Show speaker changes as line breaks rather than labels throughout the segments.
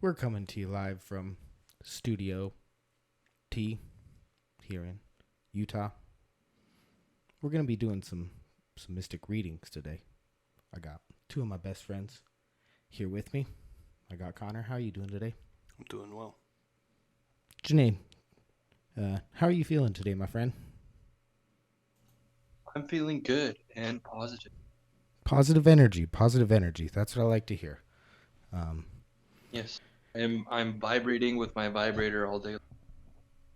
We're coming to you live from Studio T here in Utah. We're going to be doing some mystic readings today. I got two of my best friends here with me. I got Connor. How are you doing today?
I'm doing well.
Janae, how are you feeling today, my friend?
I'm feeling good and positive.
Positive energy. Positive energy. That's what I like to hear.
Yes, I'm vibrating with my vibrator all day.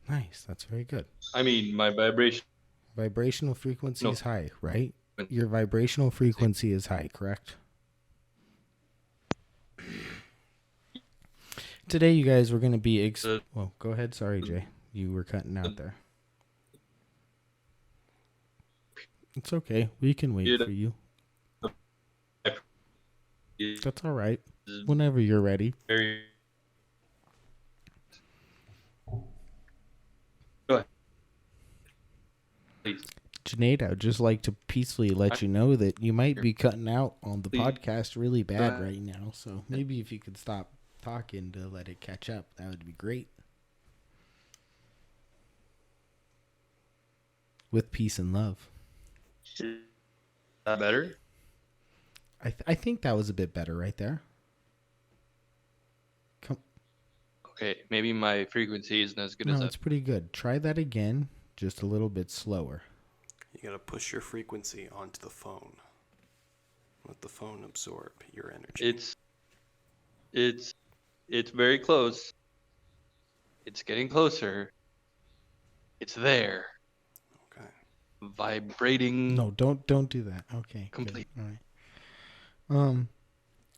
Nice. That's very good.
I mean, my vibration.
Vibrational frequency
No.
is high, right? Your vibrational frequency is high, correct? Today, you guys, we're going to be... well, go ahead. Sorry, Jay. You were cutting out there. It's okay. We can wait for you. That's all right. Whenever you're ready.
Go ahead. Please.
Janae, I would just like to peacefully let you know that you might be cutting out on the podcast really bad right now. So maybe if you could stop talking to let it catch up, that would be great. With peace and love.
Is that better?
I think that was a bit better right there.
Okay, maybe my frequency isn't as good as that.
No, it's pretty good. Try that again, just a little bit slower.
You gotta push your frequency onto the phone. Let the phone absorb your energy.
It's very close. It's getting closer. It's there.
Okay.
Vibrating.
No, don't do that. Okay.
Complete.
Good. All right.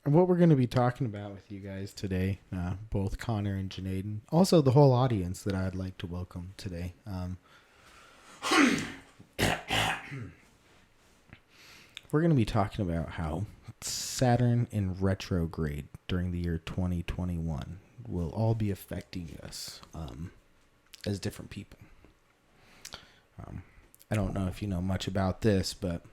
What we're going to be talking about with you guys today, both Connor and Janae, also the whole audience that I'd like to welcome today. We're going to be talking about how Saturn in retrograde during the year 2021 will all be affecting us as different people. I don't know if you know much about this, but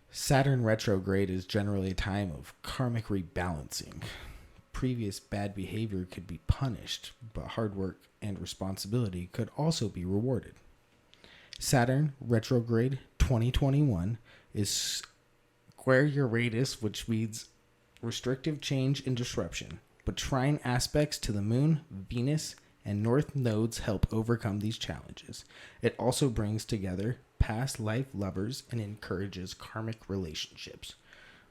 Saturn retrograde is generally a time of karmic rebalancing. Previous bad behavior could be punished, but hard work and responsibility could also be rewarded. Saturn retrograde 2021 is square Uranus, which means restrictive change and disruption, but trine aspects to the Moon, Venus, and North nodes help overcome these challenges. It also brings together past life lovers and encourages karmic relationships.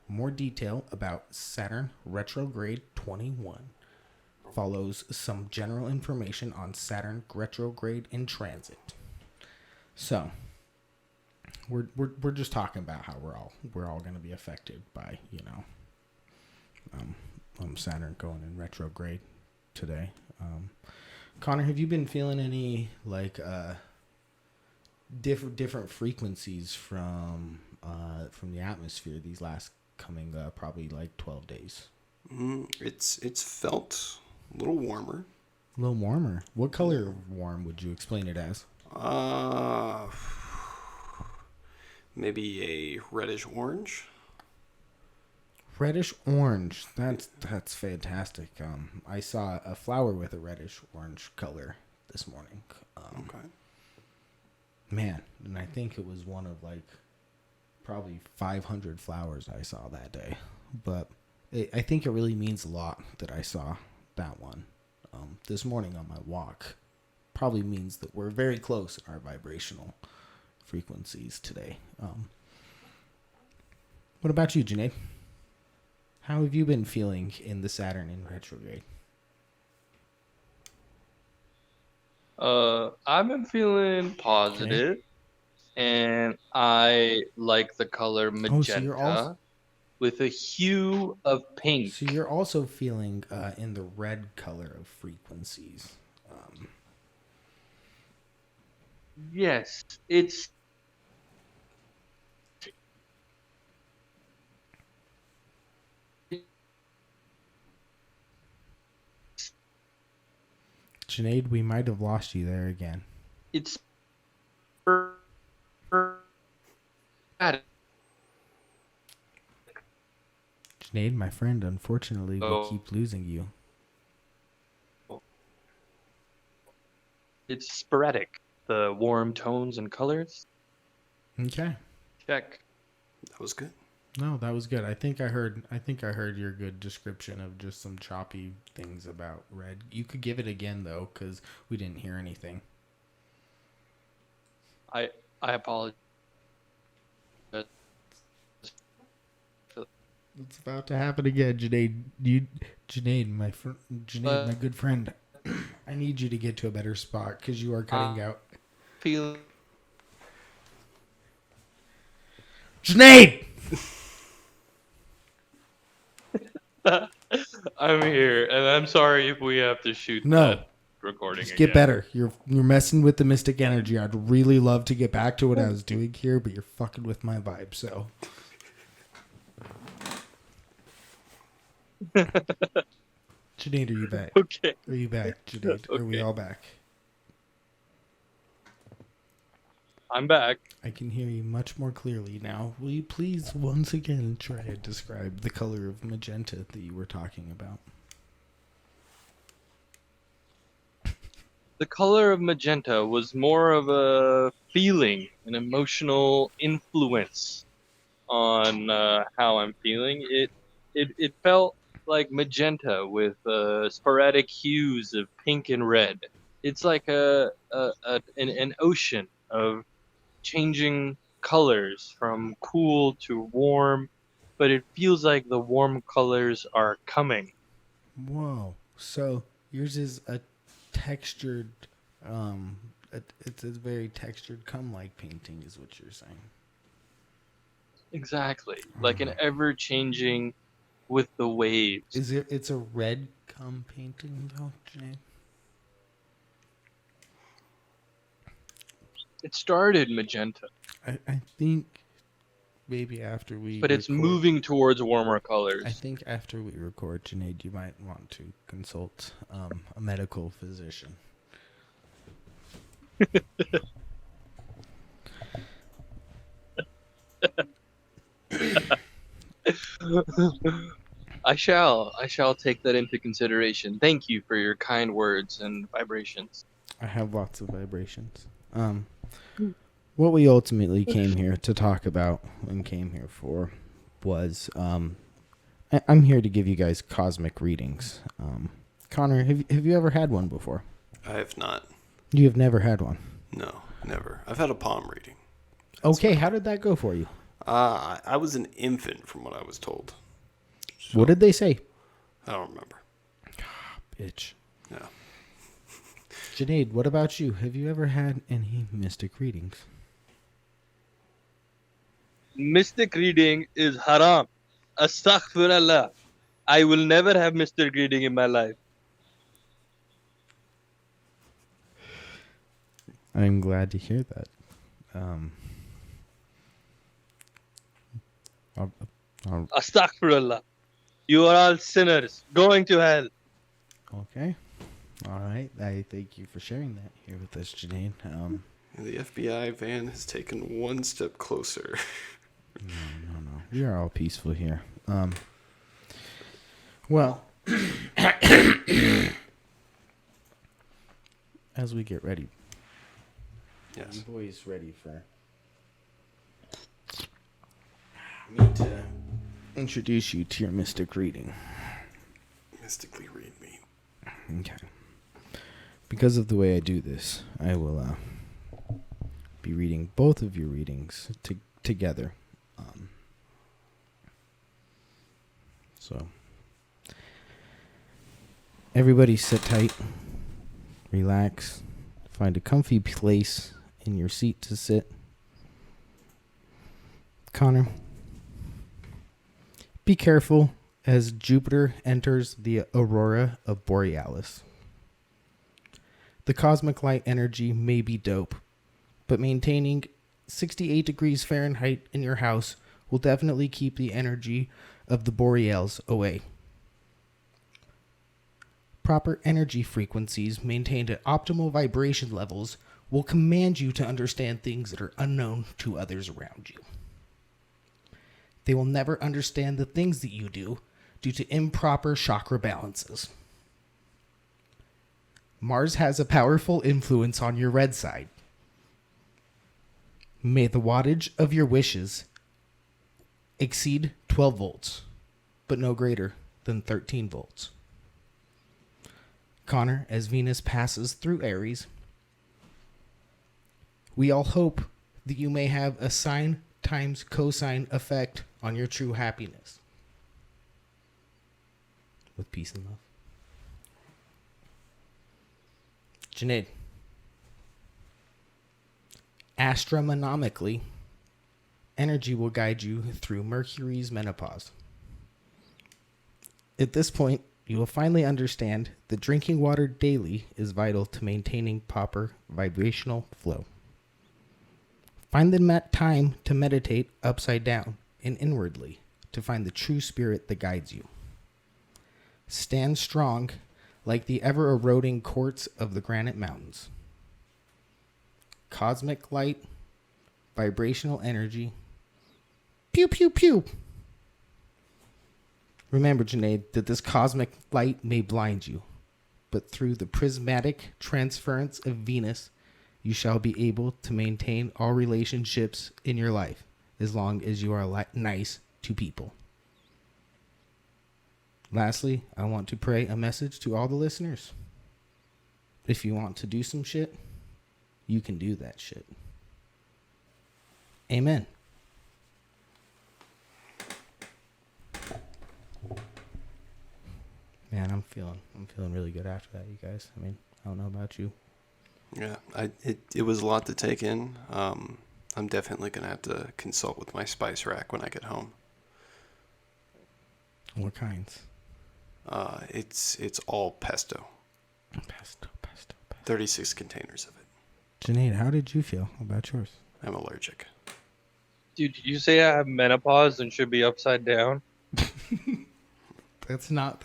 More detail about Saturn retrograde 21 follows some general information on Saturn retrograde in transit. So, we're just talking about how we're all going to be affected by Saturn going in retrograde today. Connor, have you been feeling any different frequencies from the atmosphere these last coming probably 12 days?
It's felt a little warmer.
A little warmer. What color of warm would you explain it as?
Maybe a reddish orange.
Reddish orange. That's fantastic. I saw a flower with a reddish orange color this morning.
Okay.
Man, and I think it was one of probably 500 flowers I saw that day. But I think it really means a lot that I saw that one this morning on my walk. Probably means that we're very close in our vibrational frequencies today. What about you, Janae? How have you been feeling in the Saturn in retrograde?
I've been feeling positive, and I like the color magenta with a hue of pink.
So you're also feeling in the red color of frequencies.
Yes, it's
Sinead, we might have lost you there again.
It's
Sinead, my friend, unfortunately, we keep losing you.
it's sporadic. The warm tones and colors.
Okay.
Check.
That was good.
No, that was good. I think I heard your good description of just some choppy things about red. You could give it again though, because we didn't hear anything.
I apologize.
It's about to happen again, Junaid, my good friend. I need you to get to a better spot because you are cutting out.
Feel.
Junaid!
I'm here, and I'm sorry if we have to shoot that recording
just
again.
get better. You're messing with the mystic energy. I'd really love to get back to what I was doing here, but you're fucking with my vibe, so. Junaid, are you back?
Okay.
Are you back, Junaid?
Okay.
Are we all back?
I'm back.
I can hear you much more clearly now. Will you please once again try to describe the color of magenta that you were talking about?
The color of magenta was more of a feeling, an emotional influence on how I'm feeling. It felt like magenta with sporadic hues of pink and red. It's like an ocean of changing colors from cool to warm, but it feels like the warm colors are coming.
Whoa. So yours is a textured, it's a very textured come-like painting is what you're saying.
Exactly. Like an ever-changing with the waves.
It's a red come painting though, Jane?
It started magenta.
I think maybe after we
But it's moving towards warmer colors.
I think after we record, Junaid, you might want to consult a medical physician.
I shall take that into consideration. Thank you for your kind words and vibrations.
I have lots of vibrations. What we ultimately came here to talk about and came here for was I'm here to give you guys cosmic readings. Connor, have you ever had one before?
I have not.
You have never had one?
No, never. I've had a palm reading.
Okay, how did that go for you?
I was an infant from what I was told. So,
what did they say?
I don't remember.
Bitch.
Yeah.
Junaid, what about you? Have you ever had any mystic readings?
Mystic reading is haram. Astaghfirullah. I will never have mystic reading in my life.
I'm glad to hear that.
Astaghfirullah. You are all sinners going to hell.
Okay. All right. I thank you for sharing that here with us, Junaid.
The FBI van has taken one step closer.
No. We are all peaceful here. Well, as we get ready.
Yes.
Boys ready for me to introduce you to your mystic reading.
Mystically read me.
Okay. Because of the way I do this, I will be reading both of your readings together. So, everybody sit tight, relax, find a comfy place in your seat to sit. Connor, be careful as Jupiter enters the aurora of Borealis. The cosmic light energy may be dope, but maintaining 68 degrees Fahrenheit in your house will definitely keep the energy of the Boreals away. Proper energy frequencies maintained at optimal vibration levels will command you to understand things that are unknown to others around you. They will never understand the things that you do due to improper chakra balances. Mars has a powerful influence on your red side. May the wattage of your wishes exceed 12 volts, but no greater than 13 volts. Connor, as Venus passes through Aries, we all hope that you may have a sine times cosine effect on your true happiness. With peace and love. Junaid. Astronomically, energy will guide you through Mercury's menopause. At this point, you will finally understand that drinking water daily is vital to maintaining proper vibrational flow. Find the time to meditate upside down and inwardly to find the true spirit that guides you. Stand strong like the ever-eroding quartz of the granite mountains. Cosmic light, vibrational energy. Pew, pew, pew. Remember, Junaid, that this cosmic light may blind you, but through the prismatic transference of Venus, you shall be able to maintain all relationships in your life as long as you are nice to people. Lastly, I want to pray a message to all the listeners. If you want to do some shit, you can do that shit. Amen. Man, I'm feeling really good after that, you guys. I mean, I don't know about you.
Yeah, it was a lot to take in. I'm definitely gonna have to consult with my spice rack when I get home.
What kinds?
It's all pesto.
Pesto.
36 containers of it.
Junaid, how did you feel about yours?
I'm allergic.
Dude, did you say I have menopause and should be upside down?
That's not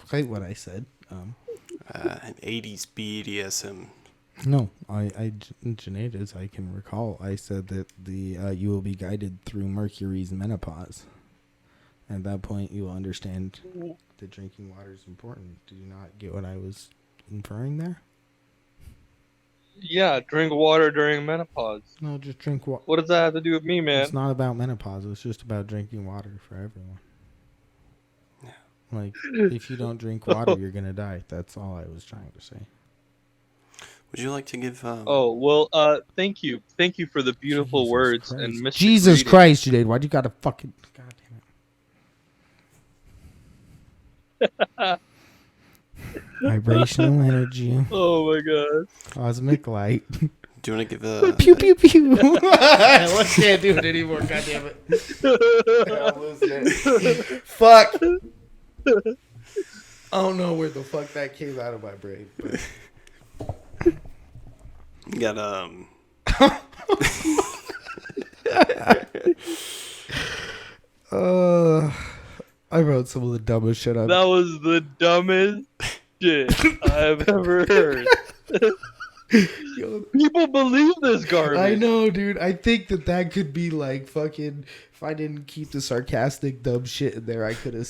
quite what I said.
An 80s BDSM.
No, Junaid, as I can recall, I said that you will be guided through Mercury's menopause. At that point, you will understand that drinking water is important. Did you not get what I was inferring there?
Yeah, drink water during menopause.
No, just drink water.
What does that have to do with me, man?
It's not about menopause. It's just about drinking water for everyone.
Yeah.
Like, if you don't drink water, you're going to die. That's all I was trying to say.
Would you like to give...
Oh, well, thank you. Thank you for the beautiful
Jesus
words
Christ.
and mystic
Jesus
reading.
Christ, Junaid. Why'd you gotta fucking... God damn it. Vibrational energy.
Oh, my God.
Cosmic light.
Do you want to give a...
Pew, pew, pew. I can't do it anymore. God damn it. I'm losing it. Fuck. I don't know where the fuck that came out of my brain. But...
You got,
I wrote some of the dumbest shit up.
That was the dumbest shit I've ever heard.
Yo,
People believe this garbage.
I know, dude. I think that could be like fucking. If I didn't keep the sarcastic dumb shit in there, I could have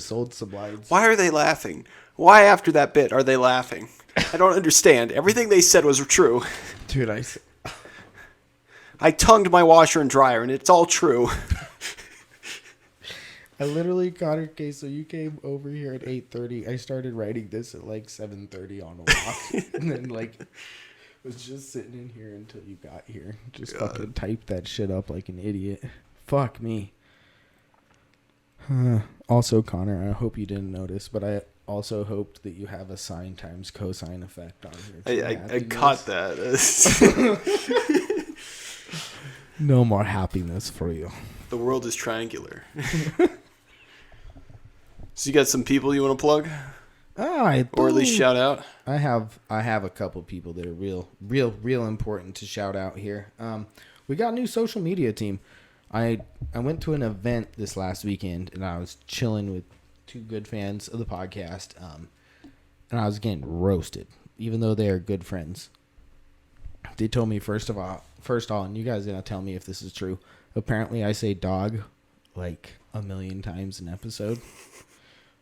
sold some lines.
Why are they laughing? Why after that bit are they laughing? I don't understand. Everything they said was true.
Dude,
I tongued my washer and dryer, and it's all true.
I literally got it. Okay, so you came over here at 8:30. I started writing this at like 7:30 on a walk, and then like was just sitting in here until you got here. Just fucking typed that shit up like an idiot. Fuck me. Also, Connor, I hope you didn't notice, but I also hoped that you have a sine times cosine effect on here.
I caught that.
No more happiness for you.
The world is triangular. So you got some people you want to plug? Or at least shout out?
I have a couple people that are real important to shout out here. We got a new social media team. I went to an event this last weekend, and I was chilling with two good fans of the podcast, and I was getting roasted, even though they are good friends. They told me first of all, and you guys are gonna tell me if this is true. Apparently, I say dog like 1 million times an episode,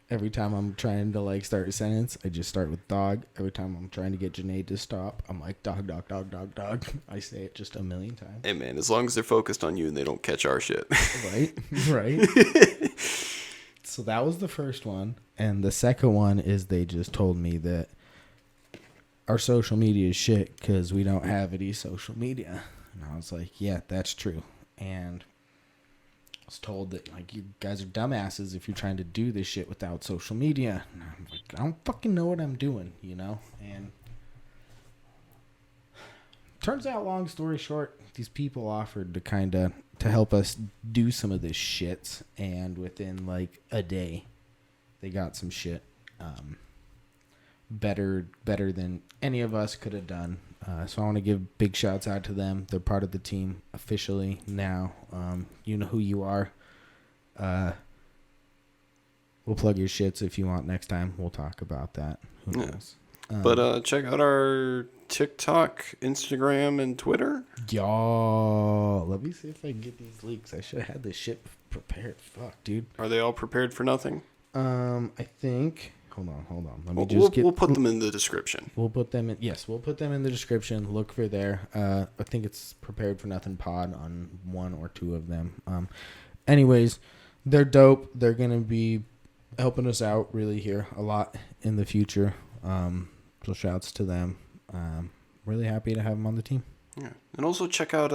Every time I'm trying to like start a sentence, I just start with dog. Every time I'm trying to get Janae to stop, I'm like dog, dog, dog, dog, dog. I say it just a million times.
Hey man, as long as they're focused on you and they don't catch our shit.
Right? Right. So that was the first one. And the second one is they just told me that our social media is shit because we don't have any social media. And I was like, yeah, that's true. And I was told that, like, you guys are dumbasses if you're trying to do this shit without social media. And I'm like, I don't fucking know what I'm doing, you know? And turns out, long story short, these people offered to kind of to help us do some of this shit. And within, like, a day, they got some shit better than any of us could have done. So I want to give big shouts out to them. They're part of the team officially now. You know who you are. We'll plug your shits if you want next time. We'll talk about that. Who knows?
But check out our TikTok, Instagram, and Twitter.
Y'all, let me see if I can get these leaks. I should have had this shit prepared. Fuck, dude.
Are they all prepared for nothing?
I think. Hold on. Let me
We'll put them in the description.
We'll put them in. Yes, we'll put them in the description. Look for there. I think it's Prepared for Nothing Pod on one or two of them. Anyways, they're dope. They're gonna be helping us out really here a lot in the future. So shouts to them. Really happy to have them on the team.
Yeah, and also check out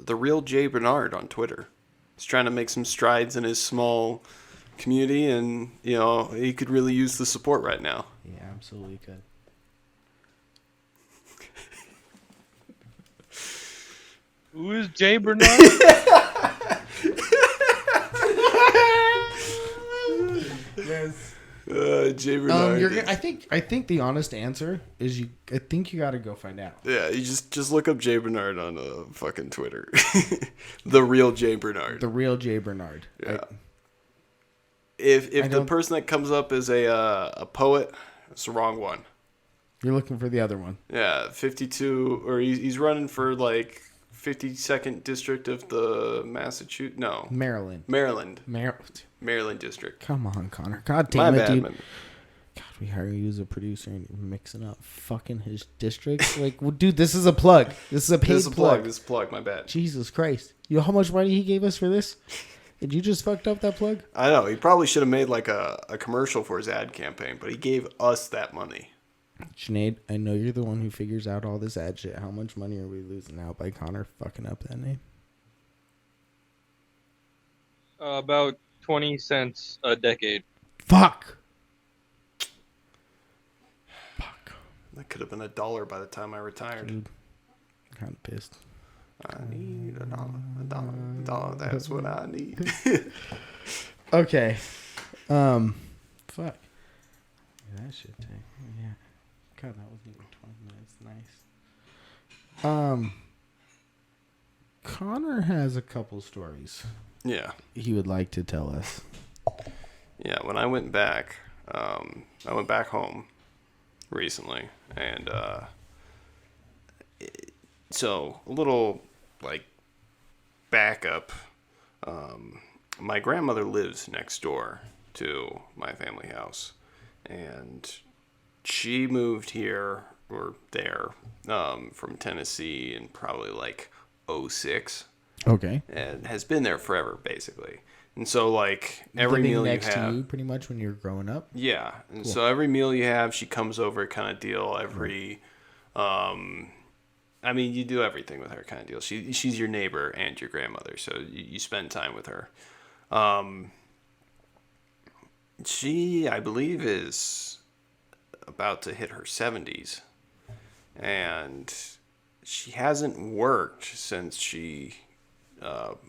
the real Jay Bernard on Twitter. He's trying to make some strides in his small community, and you know he could really use the support right now.
Yeah, absolutely could.
Who is Jay Bernard?
Yes.
Jay Bernard.
I think the honest answer is I think you got to go find out.
Yeah, you just look up Jay Bernard on fucking Twitter. The real Jay Bernard.
The real Jay Bernard.
Yeah. If the person that comes up is a poet, it's the wrong one.
You're looking for the other one.
Yeah, 52, or he's running for like 52nd district of the Massachusetts. No,
Maryland
district.
Come on, Connor. God damn
My
it,
bad,
dude.
man.
God, we hire you as a producer and you're mixing up fucking his districts. Like, well, dude, this is a plug. This is a paid plug.
This is a plug. My bad.
Jesus Christ. You know how much money he gave us for this? Did you just fucked up that plug?
I know. He probably should have made like a commercial for his ad campaign, but he gave us that money.
Sinead, I know you're the one who figures out all this ad shit. How much money are we losing out by Connor fucking up that name?
About 20 cents a decade.
Fuck.
That could have been $1 by the time I retired.
Dude, I'm kind of pissed.
I need a dollar. That's what I need.
Okay. Fuck. That should take. Yeah. God, that wasn't even 20 minutes. Nice. Connor has a couple stories
Yeah.
he would like to tell us.
Yeah, when I went back home recently, and so a little like backup. My grandmother lives next door to my family house, and she moved here or there from Tennessee in probably like 2006.
Okay.
And has been there forever, basically. And so, like, every
Living
meal
next
you have...
to you, pretty much, when you're growing up?
Yeah. And
Cool.
so every meal you have, she comes over kind of deal. Every... I mean, you do everything with her kind of deal. She's your neighbor and your grandmother, so you spend time with her. She, I believe, is about to hit her 70s. And she hasn't worked since she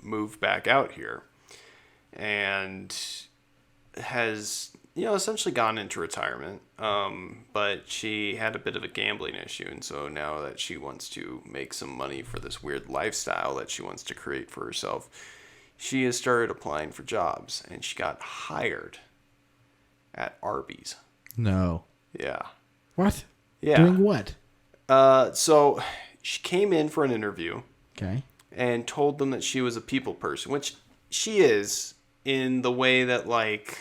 moved back out here. And has, essentially gone into retirement. But she had a bit of a gambling issue. And so now that she wants to make some money for this weird lifestyle that she wants to create for herself, she has started applying for jobs. And she got hired at Arby's.
No.
Yeah.
What?
Yeah.
Doing what?
So she came in for an interview.
Okay.
And told them that she was a people person, which she is in the way that, like,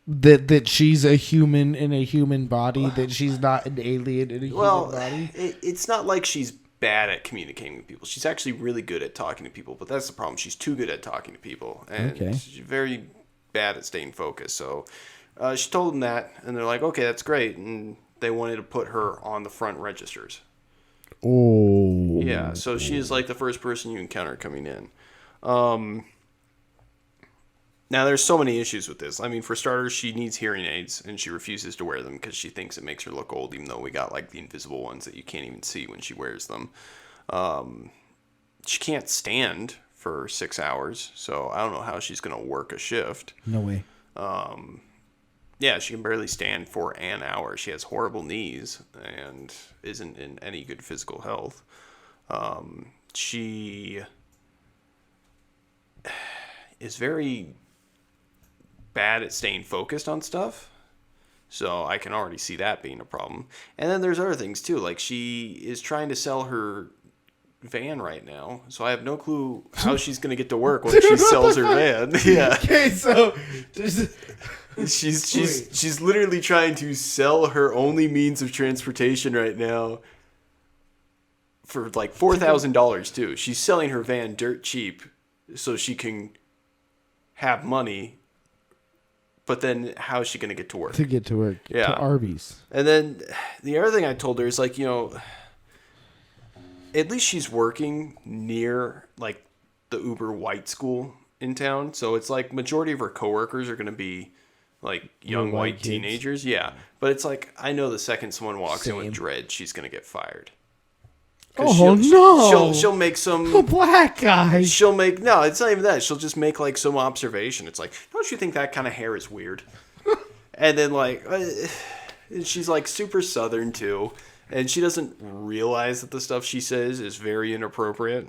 That she's a human in a human body, that she's not an alien in a human body?
It's not like she's bad at communicating with people. She's actually really good at talking to people, but that's the problem. She's too good at talking to people, and she's very bad at staying focused. So she told them that, and they're like, okay, that's great, and they wanted to put her on the front registers.
Oh.
Yeah, so she is like the first person you encounter coming in. Now, there's so many issues with this. I mean, for starters, she needs hearing aids, and she refuses to wear them because she thinks it makes her look old, even though we got, like, the invisible ones that you can't even see when she wears them. She can't stand for 6 hours, so I don't know how she's going to work a shift.
No way.
Yeah, she can barely stand for an hour. She has horrible knees and isn't in any good physical health. She is very bad at staying focused on stuff, so I can already see that being a problem. And then there's other things too, like she is trying to sell her van right now, so I have no clue how she's gonna get to work when she sells her van. Yeah.
Okay, so
she's literally trying to sell her only means of transportation right now for like $4,000 too. She's selling her van dirt cheap so she can have money. But then how is she going to get to work?
To get to work.
Yeah.
To Arby's.
And then the other thing I told her is like, you know, at least she's working near like the Uber white school in town. So it's like majority of her coworkers are going to be like young white teenagers. Yeah. But it's like, I know the second someone walks in with dread, she's going to get fired.
Oh no!
She'll make some
a black guy.
She'll make no. It's not even that. She'll just make like some observation. It's like, don't you think that kind of hair is weird? And then like, she's like super Southern too, and she doesn't realize that the stuff she says is very inappropriate.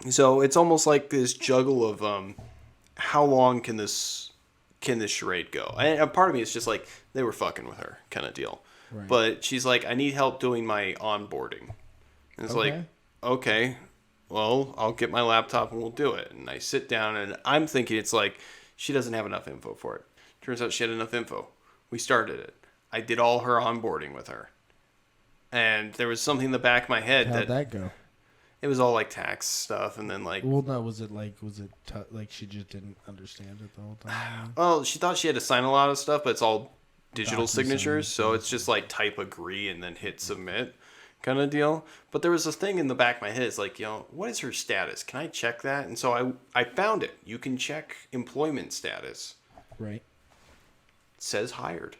So it's almost like this juggle of how long can this charade go? And a part of me is just like they were fucking with her kind of deal. Right. But she's like, I need help doing my onboarding. And it's like, okay, well, I'll get my laptop and we'll do it. And I sit down and I'm thinking it's like, she doesn't have enough info for it. Turns out she had enough info. We started it. I did all her onboarding with her. And there was something in the back of my head.
How'd that go?
It was all like tax stuff and then like...
Well, no, was it like she just didn't understand it the whole time?
Well, she thought she had to sign a lot of stuff, but it's all digital signatures. So it's just like type agree and then hit submit. Kind of deal. But there was this thing in the back of my head. It's like, you know, what is her status? Can I check that? And so I found it. You can check employment status.
Right.
It says hired.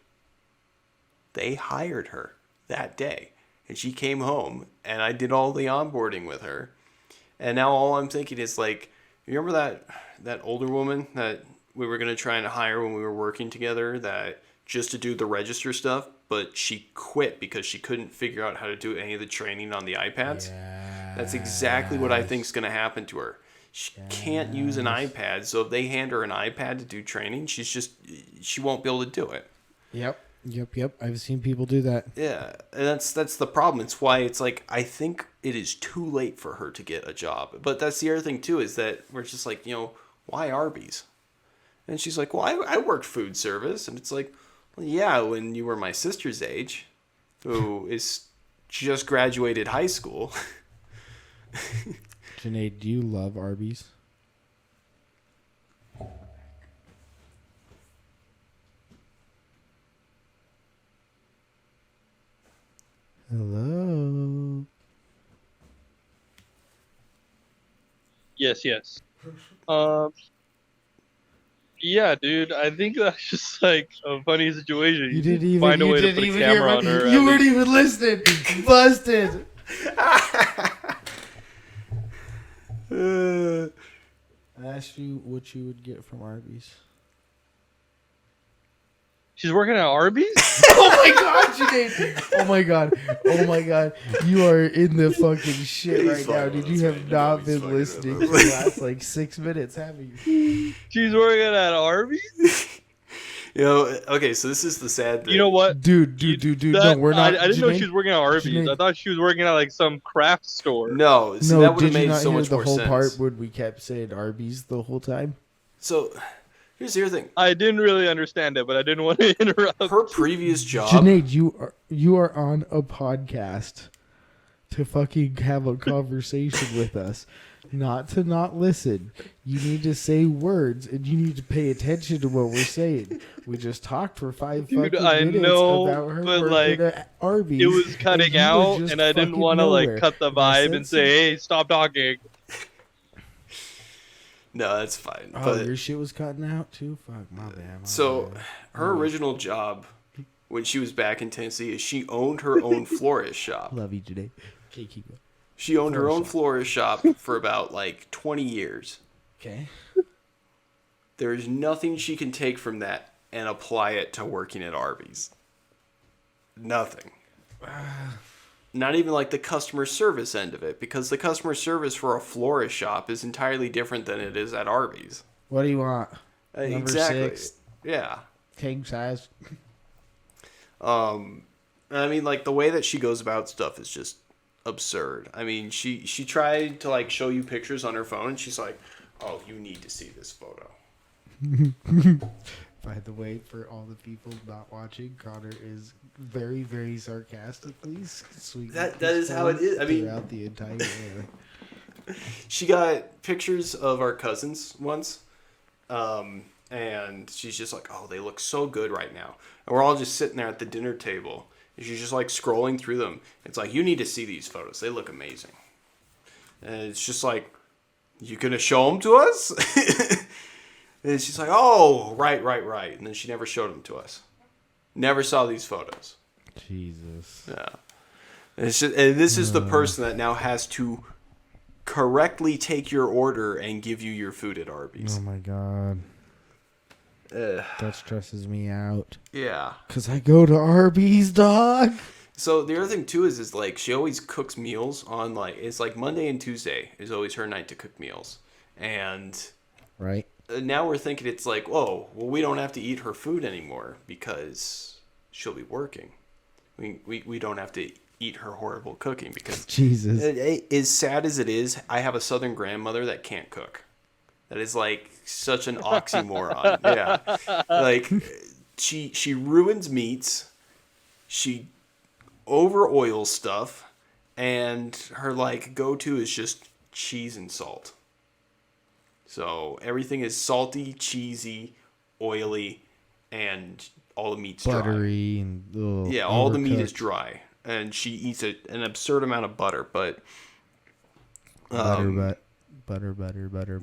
They hired her that day. And she came home and I did all the onboarding with her. And now all I'm thinking is like, you remember that older woman that we were going to try and hire when we were working together, that just to do the register stuff, but she quit because she couldn't figure out how to do any of the training on the iPads? Yes. That's exactly what I think is going to happen to her. She can't use an iPad, so if they hand her an iPad to do training, she won't be able to do it.
Yep. I've seen people do that.
Yeah, and that's the problem. It's why it's like, I think it is too late for her to get a job. But that's the other thing, too, is that we're just like, you know, why Arby's? And she's like, well, I worked food service. And it's like, well, yeah, when you were my sister's age, who is just graduated high school.
Janae, do you love Arby's? Hello.
Yes. Yeah, dude. I think that's just like a funny situation.
You didn't even
find a way
to
put a camera on her.
You weren't even listening. Busted. I asked you what you would get from Arby's.
She's working at Arby's?
Oh my god, Janae! Oh my god. You are in the fucking shit right now, dude. You have not been listening for the last like 6 minutes, have you?
She's working at Arby's?
You know, okay, so this is the sad thing.
You know what?
Dude. No, we're not.
I didn't know she was working at Arby's. Janae, I thought she was working at like some craft store.
No, that would have made so much more sense.
Did you not hear the whole part when we kept saying Arby's the whole time?
So, Here's the other thing.
I didn't really understand it, but I didn't want to interrupt.
Her previous job.
Junaid, you are on a podcast to fucking have a conversation with us, not to not listen. You need to say words and you need to pay attention to what we're saying. We just talked for 5
Dude,
fucking
I
minutes
know,
about her
but,
working
like,
at Arby's.
It was cutting
you was
out,
just
and I didn't
fucking
want to
nowhere.
cut the
And I
vibe
said
and say, "Hey, stop talking."
No, that's fine.
Oh,
But
your shit was cutting out too? Fuck, my bad.
so her original job when she was back in Tennessee is she owned her own florist shop.
Love you, Junaid. Okay, keep going.
She owned her
Florist
own
shop.
florist shop for about like 20 years.
Okay.
There is nothing she can take from that and apply it to working at Arby's. Nothing. Not even like the customer service end of it, because the customer service for a florist shop is entirely different than it is at Arby's.
What do you want? Number
Exactly.
6,
Yeah.
king size.
I mean, like, the way that she goes about stuff is just absurd. I mean, she tried to, like, show you pictures on her phone, and she's like, oh, you need to see this photo.
By the way, for all the people not watching, Connor is very, very sarcastically sweet.
That is how it is. I mean,
throughout the entire
she got pictures of our cousins once, and she's just like, oh, they look so good right now. And we're all just sitting there at the dinner table, and she's just like scrolling through them. It's like, you need to see these photos. They look amazing. And it's just like, you gonna show them to us? And she's like, oh, right. And then she never showed them to us. Never saw these photos.
Jesus.
Yeah. And this is the person that now has to correctly take your order and give you your food at Arby's.
Oh my god. That stresses me out.
Yeah.
Because I go to Arby's, dog.
So the other thing too is like she always cooks meals on like, it's like Monday and Tuesday is always her night to cook meals. And
Right.
now we're thinking it's like, whoa, well, we don't have to eat her food anymore because she'll be working. We don't have to eat her horrible cooking because
Jesus.
as sad as it is, I have a Southern grandmother that can't cook. That is like such an oxymoron. Yeah, like she ruins meats, she over oils stuff, and her like go to is just cheese and salt. So everything is salty, cheesy, oily, and all the meat's
Buttery and
dry. Yeah, all the meat is
overcooked.
dry, and she eats an absurd amount of butter. But
Butter.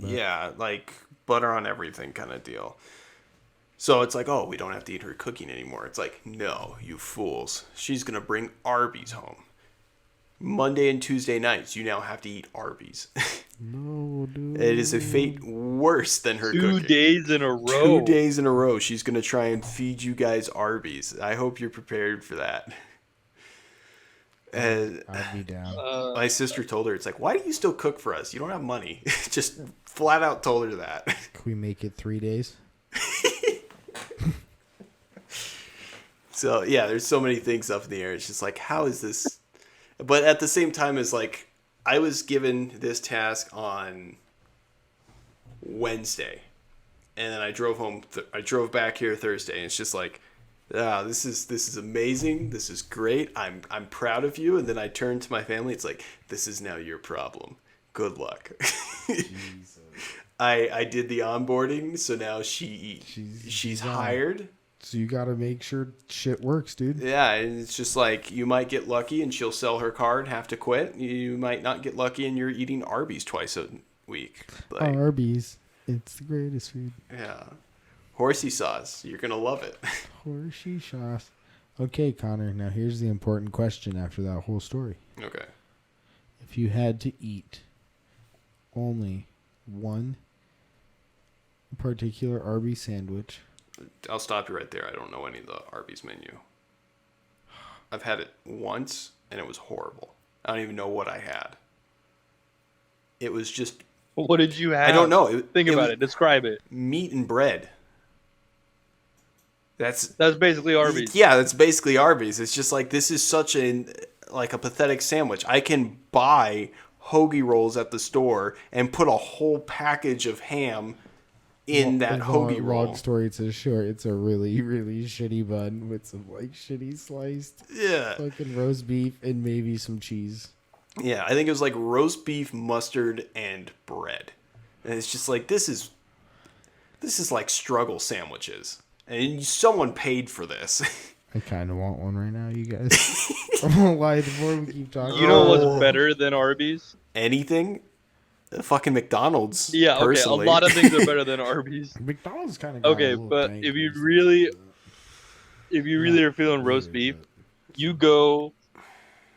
yeah, like butter on everything kind of deal. So it's like, oh, we don't have to eat her cooking anymore. It's like, no, you fools. She's gonna bring Arby's home. Monday and Tuesday nights, you now have to eat Arby's.
No, dude.
It is a fate worse than her
2
cooking.
days in a row.
2 days in a row, she's going to try and feed you guys Arby's. I hope you're prepared for that. And
I'd be down.
my sister told her, it's like, why do you still cook for us? You don't have money. Just flat out told her that.
Can we make it 3 days?
So, yeah, there's so many things up in the air. It's just like, how is this? But at the same time, it's like, I was given this task on Wednesday, and then I drove home. I drove back here Thursday, and it's just like, this is amazing. This is great. I'm proud of you. And then I turned to my family. It's like, this is now your problem. Good luck. I did the onboarding, so now she's hired.
So you got to make sure shit works, dude.
Yeah, and it's just like, you might get lucky and she'll sell her car and have to quit. You might not get lucky and you're eating Arby's twice a week. Like,
Arby's. It's the greatest food.
yeah. Horsey sauce. You're going to love it.
Horsey sauce. Okay, Connor. Now here's the important question after that whole story.
Okay.
If you had to eat only one particular Arby's sandwich,
I'll stop you right there. I don't know any of the Arby's menu. I've had it once, and it was horrible. I don't even know what I had. It was just...
What did you have?
I don't know.
Think about
was
it. Describe it.
Meat and bread. That's
basically Arby's.
Yeah, that's basically Arby's. It's just like, this is such a pathetic sandwich. I can buy hoagie rolls at the store and put a whole package of ham in that hoagie roll.
Long story to short, it's a really, really shitty bun with some like shitty sliced fucking roast beef and maybe some cheese.
Yeah, I think it was like roast beef, mustard, and bread. And it's just like this is like struggle sandwiches. And someone paid for this.
I kind of want one right now, you guys. I won't lie before we keep talking.
You know what's better than Arby's?
Anything? Fucking McDonald's.
Yeah, okay.
Personally.
A lot of things are better than Arby's.
McDonald's kind of
okay, but if you really are feeling roast beef, you go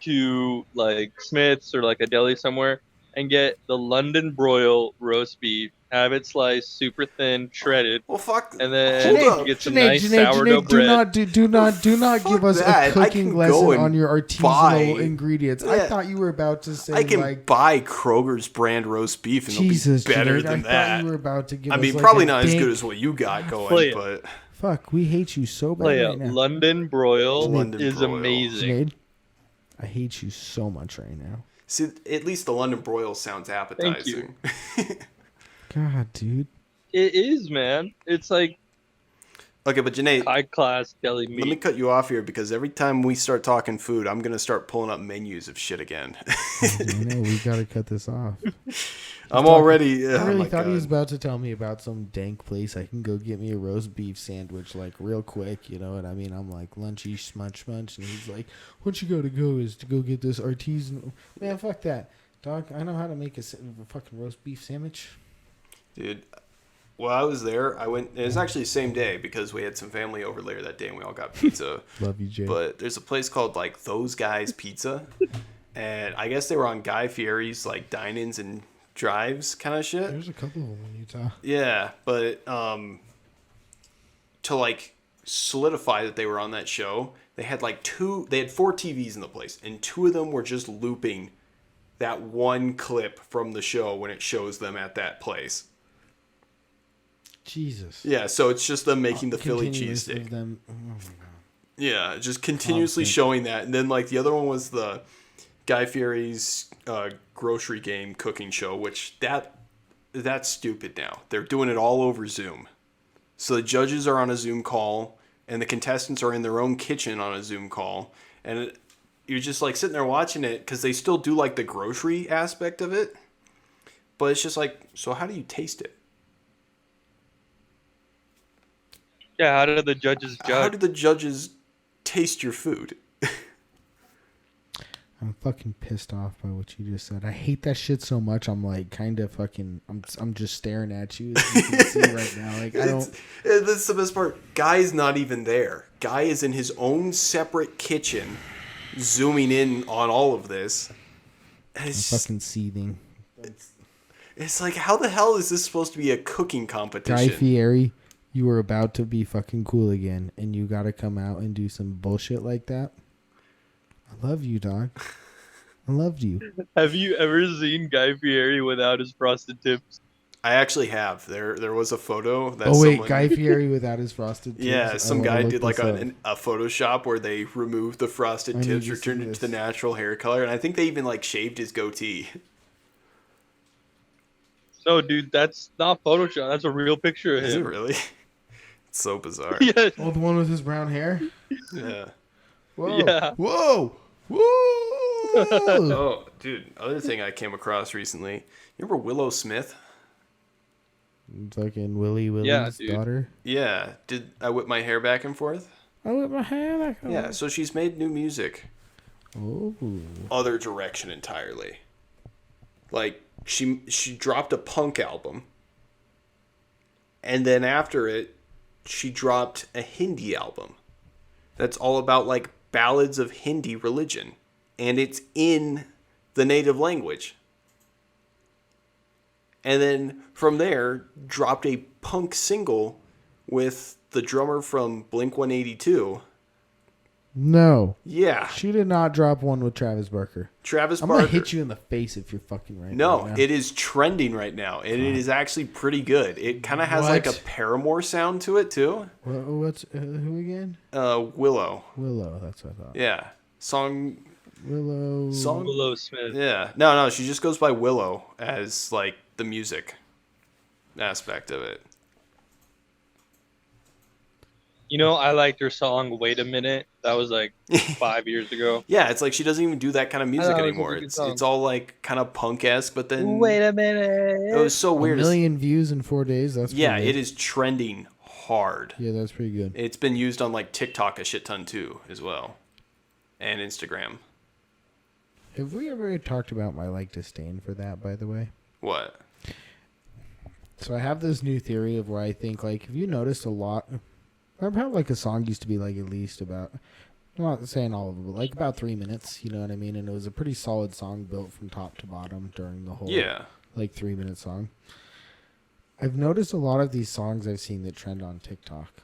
to like Smith's or like a deli somewhere and get the London broil roast beef. Have it sliced super thin, shredded.
Well, fuck.
And then you get some nice sourdough bread.
Do not give us a cooking lesson on your artisanal ingredients.
Yeah.
I thought you were about to say
I can
like
buy Kroger's brand roast beef and it'll be better than that.
I thought you were about to give
I
us
mean,
like
probably
a
not as
dank-
good as what you got going, but
Fuck, we hate you so bad
Play
right now.
London broil
London
is
broil.
amazing.
Sinead, I hate you so much right now.
see, at least the London broil sounds appetizing.
God, dude.
It is, man. It's like
Okay, but Janae,
high class deli meat.
let me cut you off here because every time we start talking food, I'm gonna start pulling up menus of shit again.
I know, we gotta cut this off.
I'm already.
I really thought he was about to tell me about some dank place I can go get me a roast beef sandwich like real quick, you know what I mean? I'm like lunchy smunch, and he's like, "What you gotta go is to go get this artisanal." Man, fuck that, dog. I know how to make a fucking roast beef sandwich.
Dude, while I was there, I went. It was actually the same day because we had some family over there that day and we all got pizza.
Love you, Jay.
But there's a place called like Those Guys Pizza, and I guess they were on Guy Fieri's like dine-ins and drives kind of shit.
There's a couple of them in Utah.
Yeah, but to like solidify that they were on that show, they had they had 4 TVs in the place, and 2 of them were just looping that one clip from the show when it shows them at that place.
Jesus.
Yeah, so it's just them making the Philly cheesesteak.
Oh my god.
Yeah, just continuously showing that. And then like the other one was the Guy Fieri's grocery game cooking show, which that's stupid now. They're doing it all over Zoom. So the judges are on a Zoom call and the contestants are in their own kitchen on a Zoom call. And you're just like sitting there watching it because they still do like the grocery aspect of it. But it's just like, so how do you taste it?
Yeah, how did the judges judge?
How do the judges taste your food?
I'm fucking pissed off by what you just said. I hate that shit so much. I'm like kind of fucking. I'm just staring at you. As you can see right now. Like I don't.
That's the best part. Guy's not even there. Guy is in his own separate kitchen, zooming in on all of this. And it's
I'm fucking seething.
It's like, how the hell is this supposed to be a cooking competition?
Guy Fieri, you were about to be fucking cool again, and you got to come out and do some bullshit like that. I love you, dog. I loved you.
Have you ever seen Guy Fieri without his frosted tips?
I actually have. There was a photo that
Guy Fieri without his frosted tips.
Yeah, some guy did like
a
a Photoshop where they removed the frosted tips, returned it to the natural hair color, and I think they even like shaved his goatee.
No, dude, that's not Photoshop. That's a real picture of him.
Is it really? It's so bizarre.
Yes.
Oh, the one with his brown hair?
Yeah.
Whoa.
Yeah.
Whoa. Whoa.
Oh, dude, other thing I came across recently. You remember Willow Smith?
Fucking Willie Willie's
dude.
daughter.
Yeah. Did I whip my hair back and forth?
I whip my hair back.
Yeah, so she's made new music.
Oh.
Other direction entirely. Like, she dropped a punk album. And then after it, she dropped a Hindi album. That's all about, like, ballads of Hindi religion. And it's in the native language. And then from there, dropped a punk single with the drummer from Blink-182.
No.
Yeah.
She did not drop one with Travis Barker.
Travis
I'm
Barker.
going to hit you in the face if you're fucking right
No,
now.
it is trending right now, and it is actually pretty good. It kind of has like a Paramore sound to it too.
What's who again?
Willow.
Willow. That's what I thought.
Yeah, song.
Willow Smith.
Yeah, no, she just goes by Willow as like the music aspect of it.
You know, I liked her song "Wait a Minute." That was like 5 years ago.
Yeah, it's like she doesn't even do that kind of
I
music
thought it was such
anymore.
a good
It's
song.
all like kind of punk-esque, but then
Wait a
it was
minute.
so
A
weird.
million views in 4 days. That's
Yeah,
pretty
it
good.
is trending hard.
Yeah, that's pretty good.
It's been used on like TikTok a shit ton too, as well, and Instagram.
Have we ever talked about my disdain for that, by the way?
What?
So I have this new theory of where I think, have you noticed a lot? Remember how, a song used to be, at least about, I'm not saying all of it, but, about 3 minutes, you know what I mean? And it was a pretty solid song built from top to bottom during the whole,
Yeah.
3-minute song. I've noticed a lot of these songs I've seen that trend on TikTok.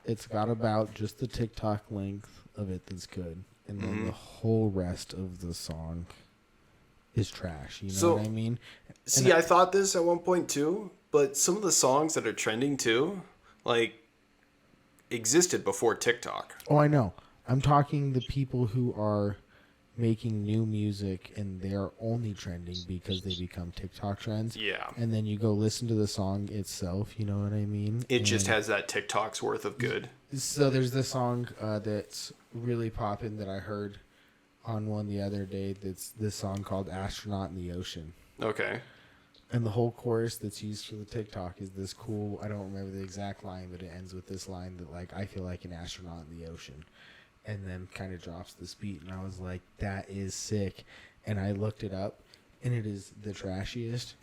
It's got about just the TikTok length of it that's good. And then the whole rest of the song is trash. You know what I mean?
See, I thought this at one point too, but some of the songs that are trending too, existed before TikTok.
Oh, I know. I'm talking the people who are making new music and they are only trending because they become TikTok trends.
Yeah.
And then you go listen to the song itself, you know what I mean?
It just has that TikTok's worth of good.
So there's this song that's really popping that I heard on one the other day. That's this song called Astronaut in the Ocean.
Okay.
And the whole chorus that's used for the TikTok is this cool, I don't remember the exact line, but it ends with this line that, I feel like an astronaut in the ocean. And then kind of drops this beat. And I was like, that is sick. And I looked it up, and it is the trashiest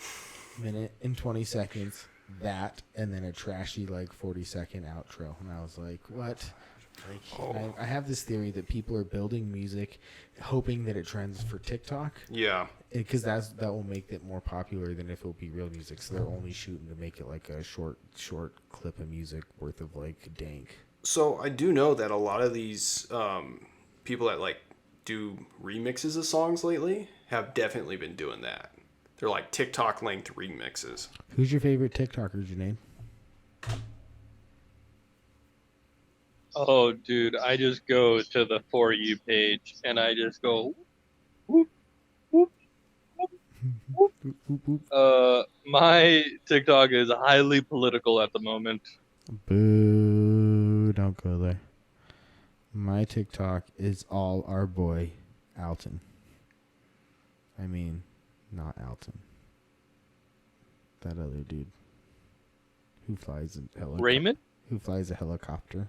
minute and 20 seconds. That, and then a trashy, 40-second outro. And I was like, what? I have this theory that people are building music hoping that it trends for TikTok.
Yeah.
Because that will make it more popular than if it will be real music. So they're only shooting to make it a short clip of music worth of dank.
So I do know that a lot of these people that do remixes of songs lately have definitely been doing that. They're TikTok length remixes.
Who's your favorite TikToker, Janae?
Oh, dude, I just go to the For You page and I just go, whoop, whoop, whoop. My TikTok is highly political at the moment.
Boo, don't go there. My TikTok is all our boy, Alton. I mean, not Alton. That other dude who flies a helicopter.
Raymond?
Who flies a helicopter.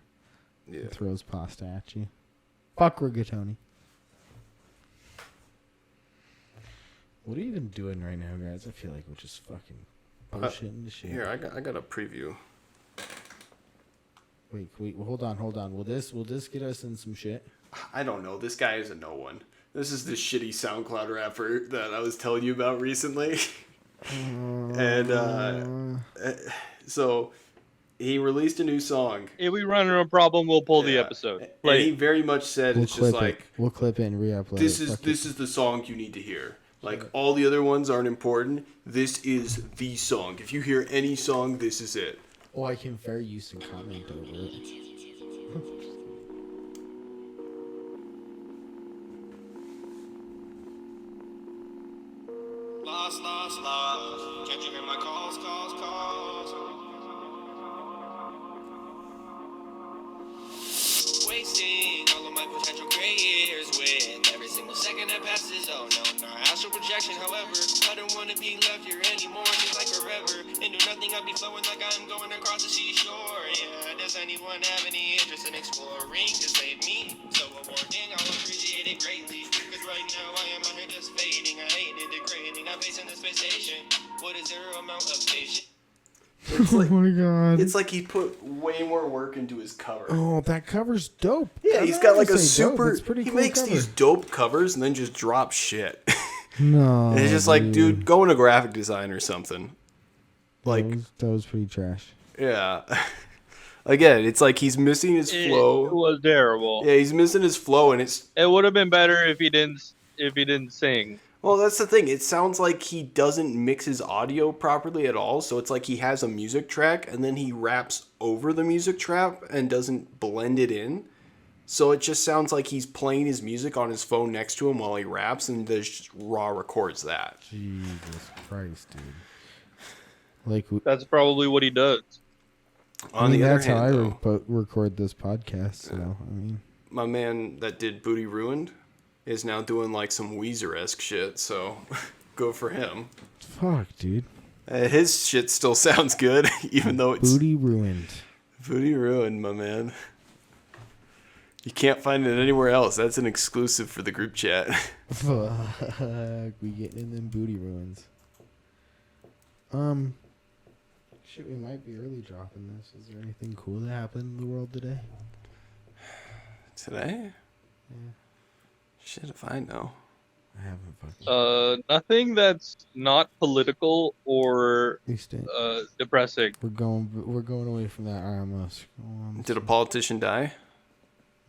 Yeah.
And throws pasta at you. Fuck Rigatoni. What are you even doing right now, guys? I feel like we're just fucking bullshitting the shit.
Here, I got a preview.
Wait, well, hold on. Will this get us in some shit?
I don't know. This guy is a no one. This is the shitty SoundCloud rapper that I was telling you about recently. And so he released a new song.
If we run into a problem, we'll pull the episode.
And he very much said
We'll
it's just
we'll clip it and re-upload
this
it.
is the song you need to hear. All the other ones aren't important. This is the song. If you hear any song, this is it.
Oh, I can fair use and comment over it.
Lost. Can't you hear my calls? Wasting all of my potential gray years with every single second that passes. Oh no, not astral projection. However, I don't want to be left here anymore. Seems like forever. Into nothing, I'll be flowing like I'm going across the seashore. Yeah, does anyone have any interest in exploring to save me? So a warning, I'll appreciate it greatly. Cause right now I am out here just fading. I hate it, degrading. I'm facing the space station. What is zero amount of patience?
It's
Oh my god.
It's like he put way more work into his cover.
Oh, that cover's dope.
Yeah, he's got a super.
It's pretty
he
cool
makes
cover.
these dope covers and then just drops shit.
No.
And it's just dude, go into graphic design or something.
That was pretty trash.
Yeah. Again, it's he's missing his flow.
It was terrible.
Yeah, he's missing his flow, and it's.
It would have been better if he didn't sing.
Well, that's the thing. It sounds like he doesn't mix his audio properly at all. So it's he has a music track, and then he raps over the music track and doesn't blend it in. So it just sounds like he's playing his music on his phone next to him while he raps, and just raw records that.
Jesus Christ, dude.
That's probably what he does.
On the other
that's how
hand,
I
though,
record this podcast. So I mean,
my man that did Booty Ruined is now doing like some Weezer-esque shit, so go for him.
fuck, dude.
His shit still sounds good, even though it's
Booty Ruined.
Booty Ruined, my man. You can't find it anywhere else. That's an exclusive for the group chat.
Fuck, we getting in them booty ruins. Shit, we might be early dropping this. Is there anything cool that happened in the world today?
Today?
Yeah.
Shit, if I know.
I haven't fucking.
Nothing that's not political or
We stay.
depressing.
We're going away from that RMS.
Did a politician die?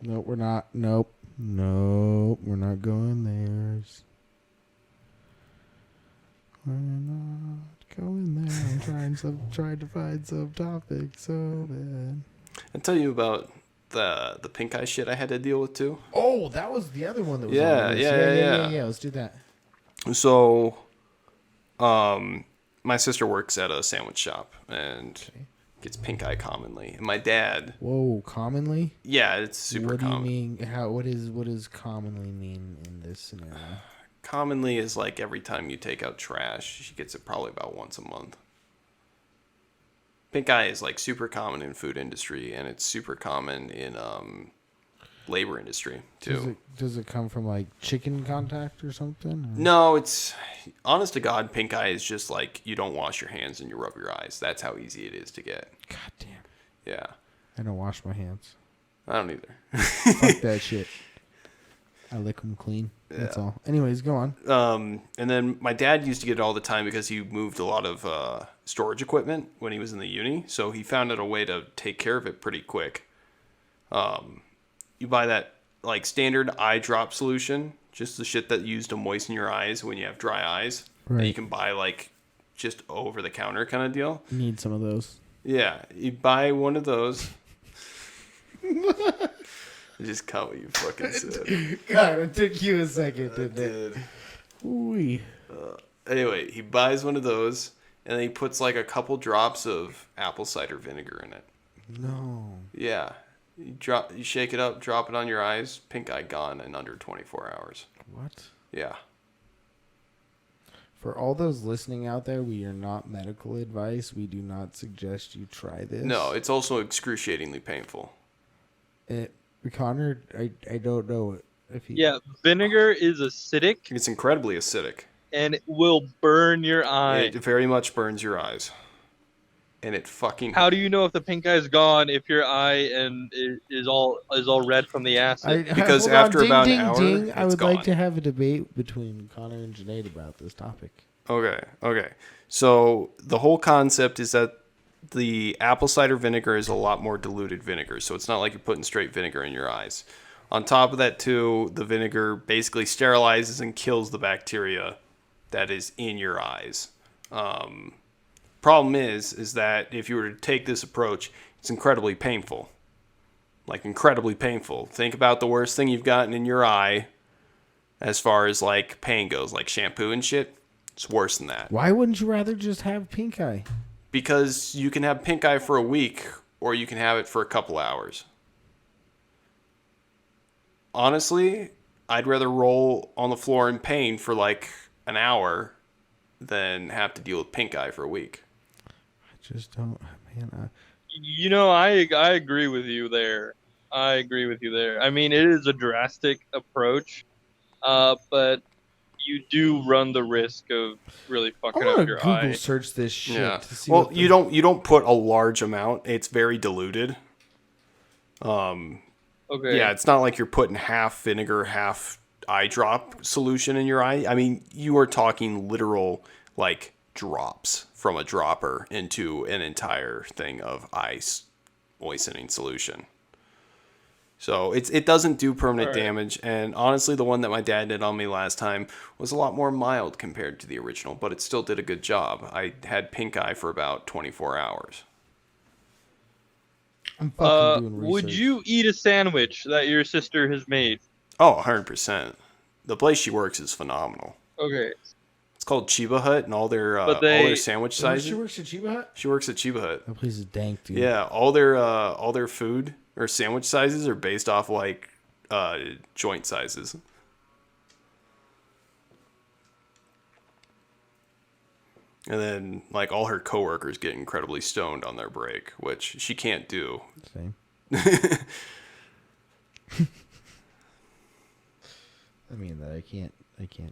Nope, we're not. Nope, we're not going there. We're not going there. I'm trying to find some topic so bad.
I'll tell you about the pink eye shit I had to deal with too.
Oh, that was the other one that was
Yeah,
on the list.
yeah.
Let's do that.
So, my sister works at a sandwich shop and gets pink eye commonly. And my dad,
Whoa, commonly?
yeah, it's super
What do
common.
you mean? What does commonly mean in this scenario?
Commonly is like every time you take out trash, she gets it probably about once a month. Pink eye is like super common in food industry, and it's super common in labor industry too.
Does it come from like chicken contact or something? Or?
No, it's honest to God, pink eye is just like you don't wash your hands and you rub your eyes. That's how easy it is to get.
God damn.
Yeah.
I don't wash my hands.
I don't either.
Fuck that shit. I lick them clean. That's all. Anyways, go on.
And then my dad used to get it all the time because he moved a lot of storage equipment when he was in the uni. So he found out a way to take care of it pretty quick. You buy that like standard eye drop solution, just the shit that you use to moisten your eyes when you have dry eyes. That
Right.
you can buy like just over the counter kind of deal.
Need some of those.
Yeah, you buy one of those. Just cut what you fucking said.
God, it took you a second, didn't it?
Dude.
Ooh.
Anyway, he buys one of those, and then he puts like a couple drops of apple cider vinegar in it.
No.
Yeah. You shake it up, drop it on your eyes, pink eye gone in under 24 hours.
What?
Yeah.
For all those listening out there, we are not medical advice. We do not suggest you try this.
No, it's also excruciatingly painful.
Connor, I don't know if he...
Yeah, vinegar is acidic
It's incredibly acidic.
and it will burn your eye.
It very much burns your eyes. And it fucking...
How do you know if the pink eye's gone if your eye is all red from the acid?
Because
hold on,
after about an hour,
I
it's
would like
gone.
to have a debate between Connor and Janaid about this topic.
Okay. So the whole concept is that the apple cider vinegar is a lot more diluted vinegar. So it's not like you're putting straight vinegar in your eyes. On top of that, too, the vinegar basically sterilizes and kills the bacteria that is in your eyes. Problem is that if you were to take this approach, it's incredibly painful. Like, incredibly painful. Think about the worst thing you've gotten in your eye as far as, like, pain goes, like shampoo and shit. It's worse than that.
Why wouldn't you rather just have pink eye?
Because you can have pink eye for a week, or you can have it for a couple hours. Honestly, I'd rather roll on the floor in pain for like an hour than have to deal with pink eye for a week.
I just don't, man.
You know, I agree with you there. I mean, it is a drastic approach, but you do run the risk of really
I
fucking
want
up
to
your
Google
eye.
search this shit
Yeah.
to see.
Well,
what
you don't put a large amount. It's very diluted.
Okay.
Yeah, it's not like you're putting half vinegar, half eye drop solution in your eye. I mean, you are talking literal like drops from a dropper into an entire thing of ice moistening solution. So it doesn't do permanent
All right.
damage, and honestly, the one that my dad did on me last time was a lot more mild compared to the original, but it still did a good job. I had pink eye for about 24 hours.
I'm fucking doing research.
Would you eat a sandwich that your sister has made?
Oh, 100%. The place she works is phenomenal.
Okay.
It's called Chiba Hut, and all their
But
all their
they-
sandwich
She
sizes.
works at Chiba Hut?
She works at Chiba Hut.
That place is dank, dude.
Yeah, all their food or sandwich sizes are based off like joint sizes. And then like all her coworkers get incredibly stoned on their break, which she can't do.
Same. I mean that I can't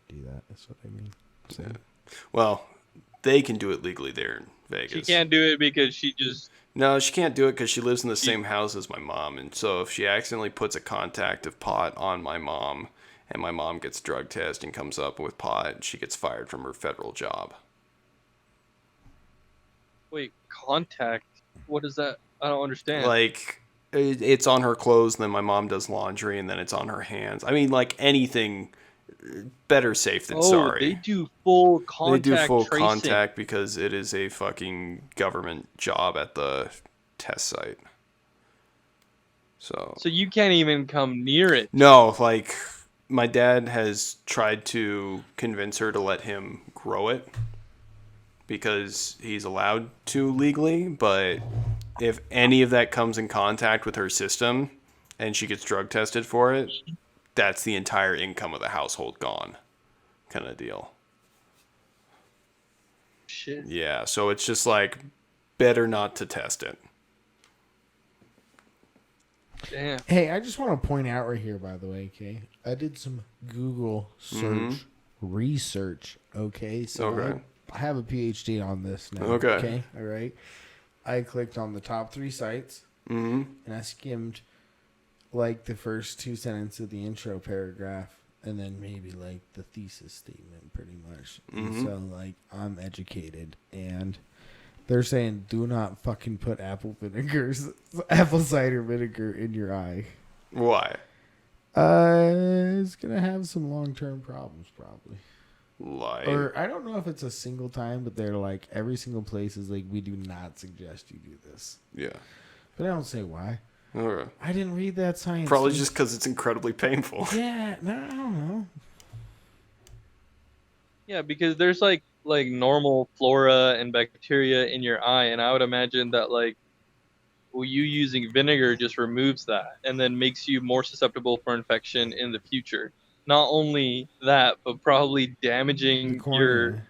do that. That's what I mean. So.
Well, they can do it legally there in Vegas.
She can't do it because she just
No, she can't do it because she lives in the same house as my mom, and so if she accidentally puts a contact of pot on my mom, and my mom gets drug tested and comes up with pot, she gets fired from her federal job.
wait, contact. What is that? I don't understand.
Like, it's on her clothes, and then my mom does laundry, and then it's on her hands. I mean, like anything, better safe than sorry.
They do full contact
They do full
tracing.
contact because it is a fucking government job at the test site. So
you can't even come near it.
no, like my dad has tried to convince her to let him grow it because he's allowed to legally, but if any of that comes in contact with her system and she gets drug tested for it, that's the entire income of the household gone, kind of deal.
Shit.
Yeah, so it's just like better not to test it.
Damn.
Hey, I just want to point out right here, by the way, okay? I did some Google search research, okay? So
Okay.
I have a PhD on this now,
Okay.
All right? I clicked on the top 3 sites, and I skimmed, like, the first 2 sentences of the intro paragraph, and then maybe, like, the thesis statement, pretty much. And so, like, I'm educated, and they're saying do not fucking put apple cider vinegar in your eye.
Why?
It's gonna have some long-term problems, probably.
Like,
Or I don't know if it's a single time, but they're like every single place is like we do not suggest you do this.
yeah.
But I don't say why.
Okay.
I didn't read that science.
Probably
dude.
just because it's incredibly painful.
Yeah, no, I don't know.
Yeah, because there's like normal flora and bacteria in your eye, and I would imagine that like you using vinegar just removes that and then makes you more susceptible for infection in the future. Not only that, but probably
The
damaging
cornea.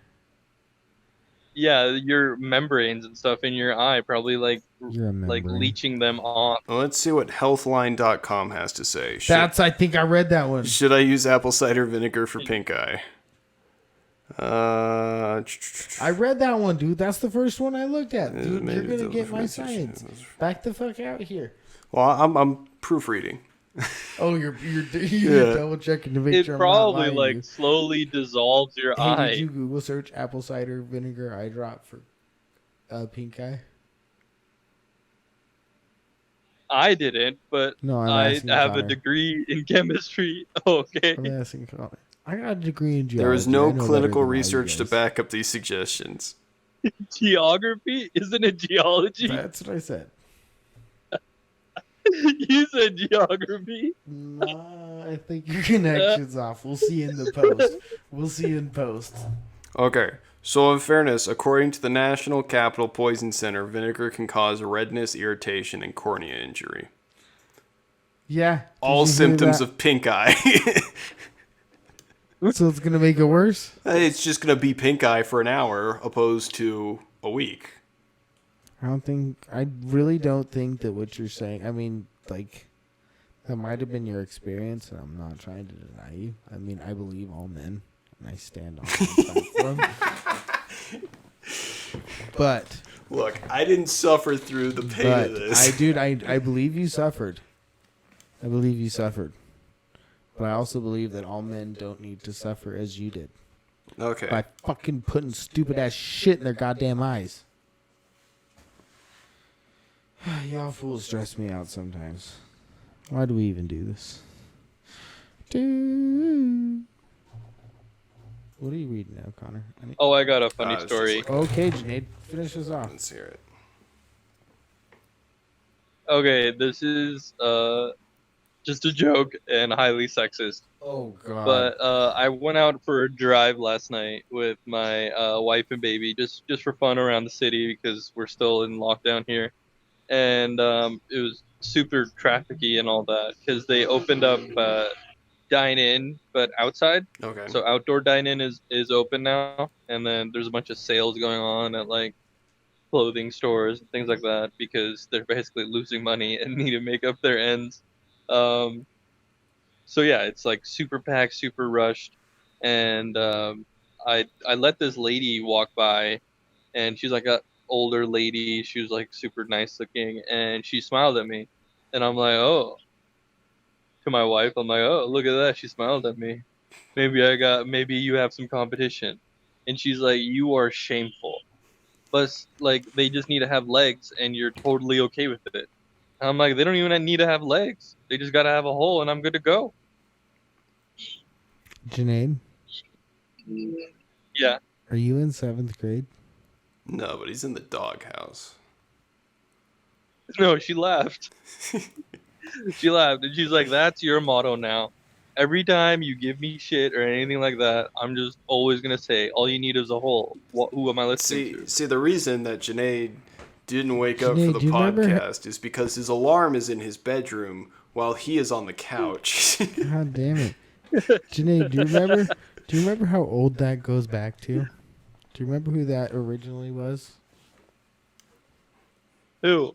your membranes and stuff in your eye, probably like
You're a membrane.
leaching them off.
Well, let's see what healthline.com has to say.
I think I read that one.
Should I use apple cider vinegar for pink eye?
I read that one, dude. That's the first one I looked at. Dude,
maybe
you're gonna
those
get my
research-
science. Back the fuck out here.
Well, I'm proofreading.
Oh, you're
Yeah.
double checking to make
It
sure
probably
I'm not lying to you.
slowly dissolves your
Hey,
eye.
did you Google search apple cider vinegar eye drop for pink eye?
I didn't, but
No, I'm
I
asking
have a
Connor.
degree in chemistry. Okay.
I'm asking Connor. I got a degree in geology.
There is
I
no
know better
clinical
than all you
research to
guys.
back up these suggestions.
Geography? Isn't it geology?
That's what I said.
You said geography.
Nah, I think your connection's off. We'll see in the post. We'll see in post.
Okay, so in fairness, according to the National Capital Poison Center, vinegar can cause redness, irritation, and cornea injury.
Yeah. did
All
you hear
symptoms
that?
of pink eye.
So it's gonna make it worse.
It's just going to be pink eye for an hour opposed to a week.
I really don't think that what you're saying, I mean, like, that might have been your experience, and I'm not trying to deny you. I mean, I believe all men, and I stand on the platform. But,
Look, I didn't suffer through the pain of this.
I believe you suffered. I believe you suffered. But I also believe that all men don't need to suffer as you did.
Okay.
By fucking putting stupid ass shit in their goddamn eyes. Y'all fools stress me out sometimes. Why do we even do this? What are you reading now, Connor?
Oh, I got a funny
it's just
story.
like-
Okay, Jade, finish us off.
Let's hear it.
Okay, this is just a joke and highly sexist.
Oh God.
But I went out for a drive last night with my wife and baby, just for fun around the city because we're still in lockdown here, and it was super trafficy and all that because they opened up dine in, but outside.
Okay.
So outdoor dine in is open now, and then there's a bunch of sales going on at like clothing stores and things like that because they're basically losing money and need to make up their ends. Um, so yeah, it's like super packed, super rushed, and I let this lady walk by, and she's like a older lady. She was like super nice looking, and she smiled at me, and I'm like, oh, to my wife, I'm like, oh, look at that, she smiled at me. Maybe you have some competition, and she's like, you are shameful. But like they just need to have legs, and you're totally okay with it. And I'm like, they don't even need to have legs. They just gotta have a hole, and I'm good to go.
Janaid,
Yeah.
are you in 7th grade?
No, but he's in the doghouse.
No, she laughed. She laughed, and she's like, "That's your motto now. Every time you give me shit or anything like that, I'm just always gonna say, all you need is a hole. Who am I listening to?"
See, the reason that Janae didn't wake up for
Janae,
the
do you remember-
podcast is because his alarm is in his bedroom while he is on the couch.
God damn it. Janae, do you remember how old that goes back to? Do you remember who that originally was?
Who?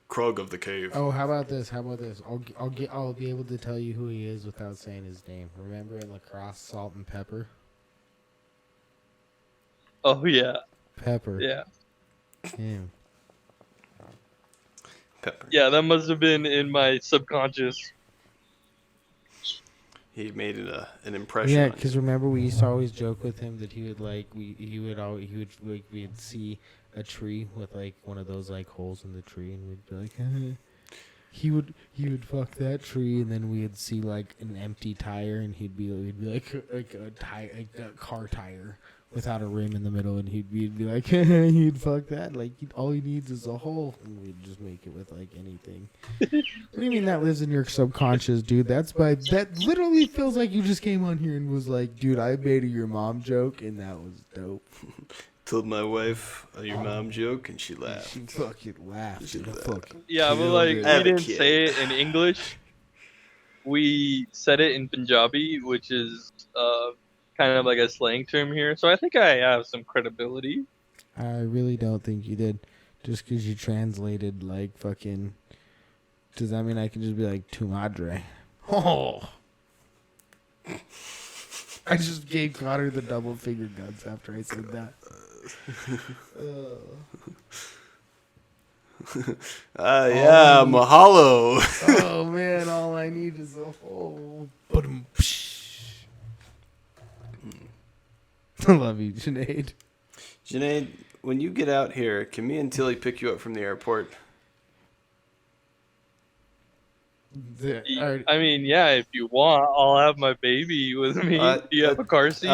Krug of the Cave.
Oh, how about this? I'll be able to tell you who he is without saying his name. Remember in Lacrosse, Salt and Pepper?
Oh yeah,
Pepper.
yeah,
Him.
Pepper.
yeah. That must have been in my subconscious.
He made an impression.
Yeah,
on
because
you.
remember we used to always joke with him that he would we'd see a tree with like one of those like holes in the tree, and we'd be like, he would fuck that tree, and then we'd see like an empty tire, and we'd be like a car tire without a rim in the middle, and he'd be like, he'd fuck that, like all he needs is a hole, and we'd just make it with like anything. What do you mean that lives in your subconscious, dude? That literally feels like you just came on here and was like, dude, I made a your mom joke, and that was dope.
Told my wife your mom joke, and she laughed.
She fucking laughed.
She
She
laughed.
fucking
Yeah, but
killed
like
it.
we
I have a
didn't
kid.
say it in English. We said it in Punjabi, which is kind of like a slang term here. So I think I have some credibility.
I really don't think you did. Just because you translated like fucking. Does that mean I can just be like tu madre? Oh. I just gave Connor the double finger guns after I said that.
Yeah, mahalo.
Oh man, all I need is a hole. I love you, Sinead.
Janae, when you get out here, can me and Tilly pick you up from the airport?
I mean, yeah, if you want, I'll have my baby with me. Do you have a car seat?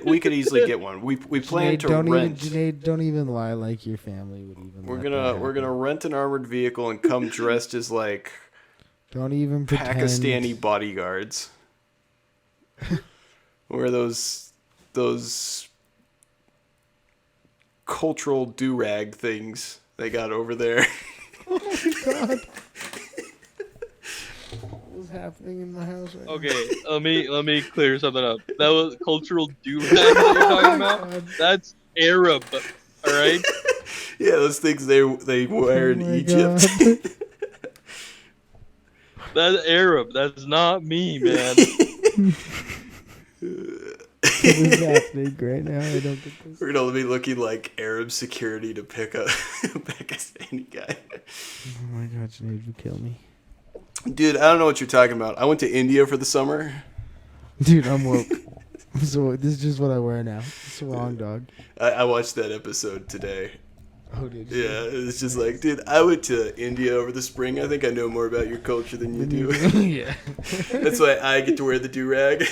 We could easily get one. We plan to rent.
Sinead, don't even lie like your family would even.
We're
let that
gonna
happen.
rent an armored vehicle and come dressed as like
Don't even pretend.
Pakistani bodyguards. Or those cultural do-rag things they got over there.
God. What's happening in my house right
Okay, let me clear something up. That was cultural do-rag that you're talking about. That's Arab, all right?
Yeah, those things they wear in
Oh my
Egypt.
God.
That's Arab. That's not me, man.
What is happening right now? I don't get this.
We're gonna be looking like Arab security to pick up a Pakistani guy.
Oh my God, Sinead, you kill me.
Dude, I don't know what you're talking about. I went to India for the summer.
Dude, I'm woke. So this is just what I wear now. It's wrong, dog.
I watched that episode today.
Oh, did you?
Yeah, it's just like, dude, I went to India over the spring. I think I know more about your culture than you do.
Yeah.
That's why I get to wear the do-rag.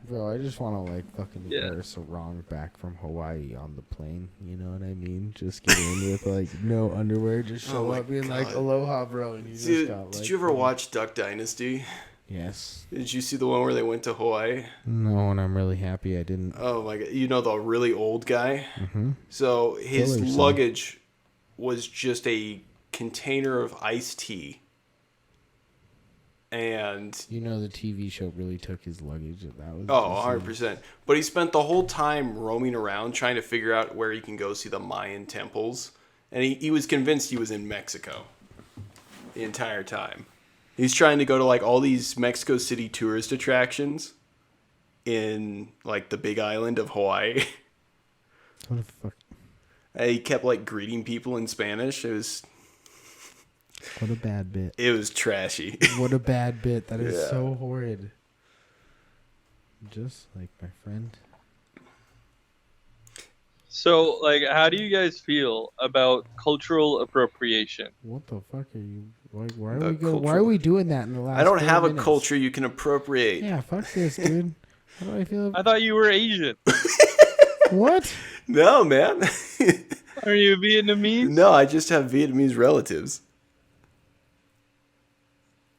Bro, I just want to, like, fucking
Yeah.
wear a sarong back from Hawaii on the plane. You know what I mean? Just get in with, like, no underwear. Just show
my
up being like,
God.
aloha, bro. And you just
Dude,
got, like...
did you ever watch Duck Dynasty?
Yes.
Did you see the one where they went to Hawaii?
No, and I'm really happy I didn't.
Oh my god! You know the really old guy.
Mm-hmm.
So his
Killer's son.
luggage was just a container of iced tea, and
You know, the TV show really took his luggage. That was
100%. But he spent the whole time roaming around trying to figure out where he can go see the Mayan temples, and he was convinced he was in Mexico the entire time. He's trying to go to like all these Mexico City tourist attractions in like the big island of Hawaii.
What the fuck?
And he kept like greeting people in Spanish.
What a bad bit.
It was trashy.
What a bad bit. That is
Yeah.
so horrid. Just like my friend.
So, like, how do you guys feel about cultural appropriation?
What the fuck are you? Why
The
why are we doing that in the last?
I don't
4
have
minutes?
a culture you can appropriate.
Yeah, fuck this, dude. How do I feel?
I thought you were Asian.
What?
No, man.
Are you Vietnamese?
No, I just have Vietnamese relatives.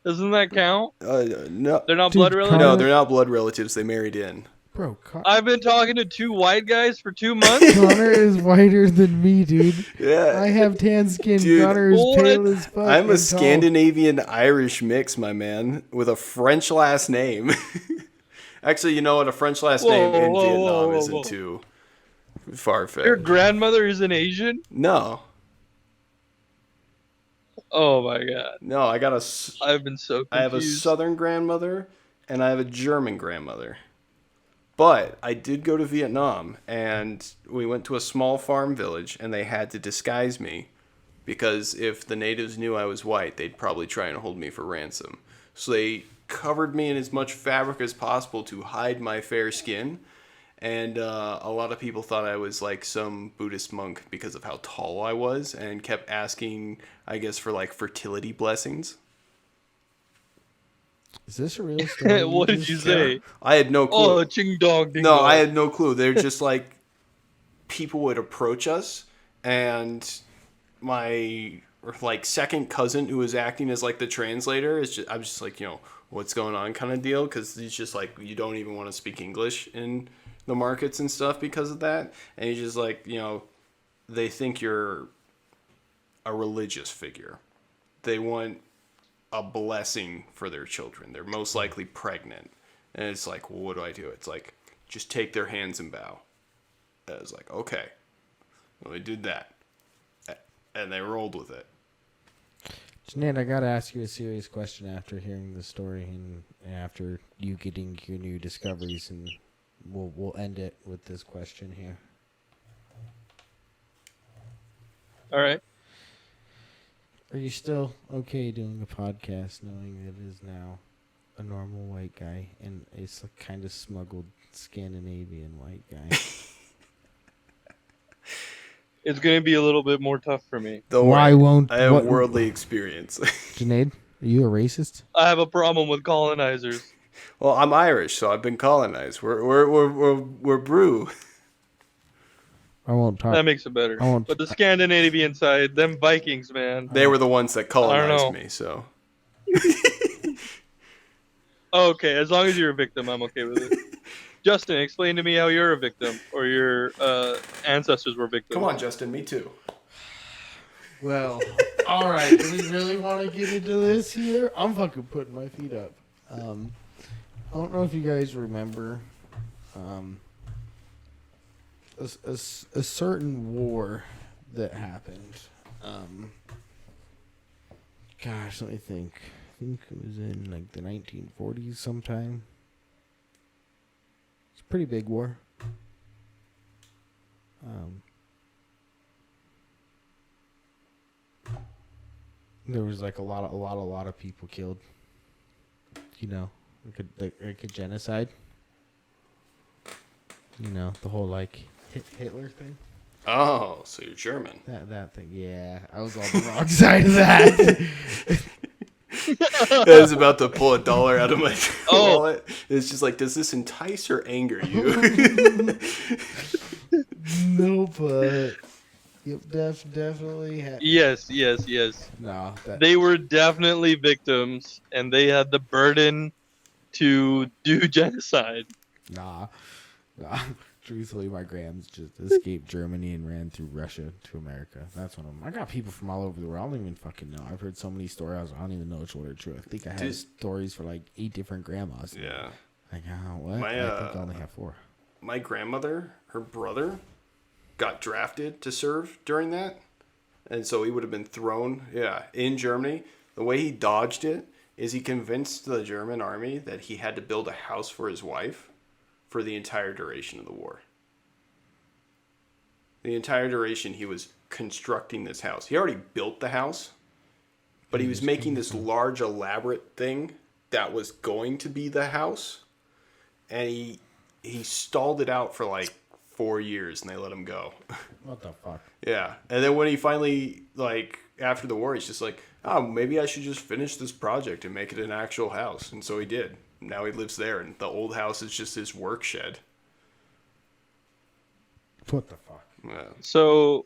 Doesn't that count?
No.
They're not
Dude,
blood relatives?
No, they're not blood relatives. They married in.
Bro,
I've been talking to 2 white guys for 2 months.
Connor is whiter than me, dude.
Yeah.
I have tan skin.
Dude,
Connor is
what?
pale as fuck.
I'm a
and tall.
Scandinavian Irish mix, my man, with a French last name. Actually, you know what? A French last name in Vietnam isn't too far-fetched.
Your grandmother is an Asian?
No.
Oh my god.
No, I
I've been so confused.
I have a Southern grandmother and I have a German grandmother. But I did go to Vietnam, and we went to a small farm village, and they had to disguise me because if the natives knew I was white, they'd probably try and hold me for ransom. So they covered me in as much fabric as possible to hide my fair skin, and a lot of people thought I was like some Buddhist monk because of how tall I was, and kept asking, I guess, for like fertility blessings.
Is this a real story?
What did you say?
I had no clue.
Oh, ching dong ding
No,
dong.
I had no clue. They're just like people would approach us, and my like second cousin who was acting as like the translator is just, I'm just like, what's going on kind of deal, because he's just like, you don't even want to speak English in the markets and stuff because of that, and he's just like, they think you're a religious figure. They want a blessing for their children. They're most likely pregnant. And it's like, well, what do I do? It's like, just take their hands and bow. And I was like, okay. Well, they did that. And they rolled with it.
Jeanette, I gotta ask you a serious question after hearing the story and after you getting your new discoveries, and we'll end it with this question here.
All right.
Are you still okay doing a podcast knowing that it is now a normal white guy and it's a kind of smuggled Scandinavian white guy?
It's going to be a little bit more tough for me.
Don't
Why
worry.
won't-
I have
what-
worldly experience?
Junaid, are you a racist?
I have a problem with colonizers.
Well, I'm Irish, so I've been colonized. We're brew.
I won't talk.
That makes it better.
I won't-
But the Scandinavian side, them Vikings, man.
They were the ones that colonized
know.
me, so.
Okay, as long as you're a victim, I'm okay with it. Justin, explain to me how you're a victim, or your ancestors were victims.
Come on, Justin, me too.
Well, all right. Do we really want to get into this here? I'm fucking putting my feet up. I don't know if you guys remember a certain war that happened. Gosh, let me think. I think it was in like the 1940s sometime. It's a pretty big war. There was like a lot of people killed. Like a genocide. The whole like Hitler thing.
Oh, so you're German.
That thing. Yeah, I was on the wrong side of that.
I was about to pull $1 out of my
Oh.
wallet. It's just like, does this entice or anger you?
No, but yep, definitely.
Yes.
No, that
They were definitely victims, and they had the burden to do genocide.
nah. Truthfully, my grams just escaped Germany and ran through Russia to America. That's one of them. I got people from all over the world. I don't even fucking know. I've heard so many stories. I don't even know which one are true. I think I had stories for like 8 different grandmas.
Yeah.
Like, what?
My,
I think I only have 4.
My grandmother, her brother, got drafted to serve during that. And so he would have been thrown, in Germany. The way he dodged it is he convinced the German army that he had to build a house for his wife for the entire duration of the war. The entire duration he was constructing this house. He already built the house, but he was making this large, elaborate thing that was going to be the house. And he stalled it out for like 4 years, and they let him go.
What the fuck?
Yeah. And then when he finally, like, after the war, he's just like, oh, maybe I should just finish this project and make it an actual house. And so he did. Now he lives there, and the old house is just his work shed.
What the fuck?
Yeah.
So,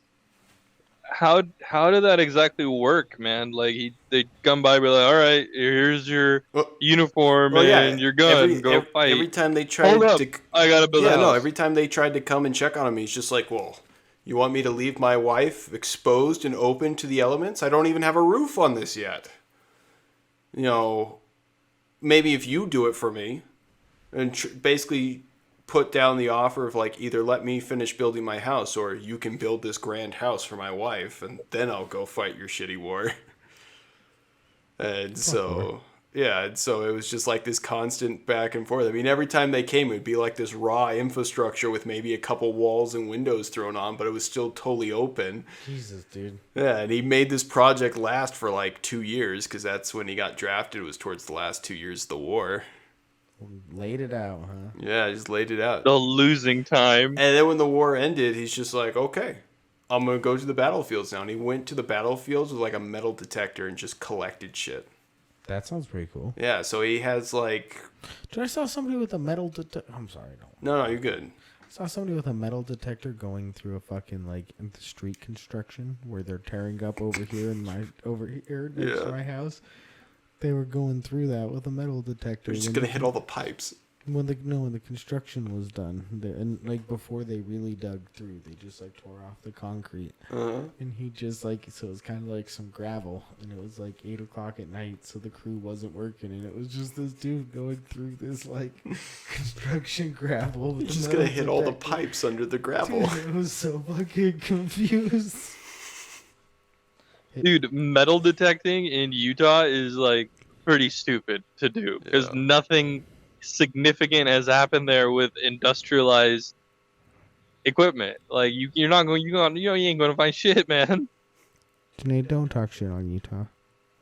how did that exactly work, man? Like they come by, be like, all right, here's your uniform and your gun, go fight.
Every time they tried to,
I gotta build a house.
every time they tried to come and check on him, he's just like, well, you want me to leave my wife exposed and open to the elements? I don't even have a roof on this yet. You know, maybe if you do it for me, and basically put down the offer of like, either let me finish building my house or you can build this grand house for my wife and then I'll go fight your shitty war. And so, and so it was just like this constant back and forth. I mean, every time they came, it'd be like this raw infrastructure with maybe a couple walls and windows thrown on, but it was still totally open.
Jesus, dude.
Yeah, and he made this project last for like 2 years because that's when he got drafted. It was towards the last 2 years of the war.
Laid it out, huh?
Yeah, just laid it out.
The losing time.
And then when the war ended, he's just like, okay, I'm going to go to the battlefields now. And he went to the battlefields with like a metal detector and just collected shit.
That sounds pretty cool.
Yeah, so he has like...
Dude, I saw somebody with a metal detector. I'm sorry.
No, you're good.
I saw somebody with a metal detector going through a fucking, like, in the street construction where they're tearing up over here next to my house. They were going through that with a metal detector.
They're just going to hit all the pipes.
When the construction was done, and like before they really dug through, they just like tore off the concrete, and he just like, so it was kind of like some gravel, and it was like 8 o'clock at night, so the crew wasn't working, and it was just this dude going through this like construction gravel.
He's just gonna hit all the pipes under the gravel.
Dude, I was so fucking confused.
Dude, metal detecting in Utah is like pretty stupid to do because nothing significant has happened there with industrialized equipment. Like you ain't going to find shit, man.
Janae, don't talk shit on Utah.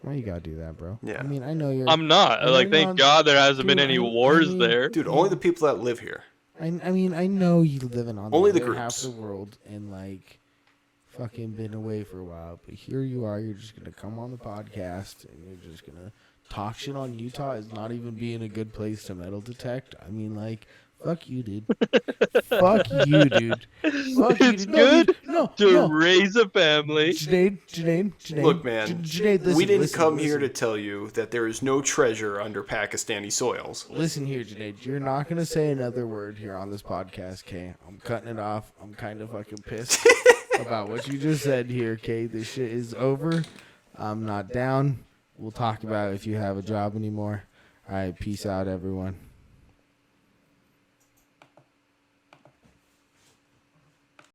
Why you gotta do that, bro?
Yeah.
I mean, I know you're.
I'm not. Like, thank God there hasn't been any wars there.
Dude, only the people that live here.
I mean, I know you living on
only
the
the
other half
groups.
of the world and like fucking been away for a while, but here you are. You're just gonna come on the podcast and you're just gonna talk shit on Utah as not even being a good place to metal detect. I mean, like, fuck you, dude. Fuck you, dude. Fuck you,
It's
dude.
good
No.
raise a family.
Janae.
Look, man,
Janae,
we didn't come here to tell you that there is no treasure under Pakistani soils.
Listen here, Janae. You're not going to say another word here on this podcast, Kay. I'm cutting it off. I'm kind of fucking pissed about what you just said here, Kay. This shit is over. I'm not down. We'll talk about it if you have a job anymore. All right, peace out, everyone.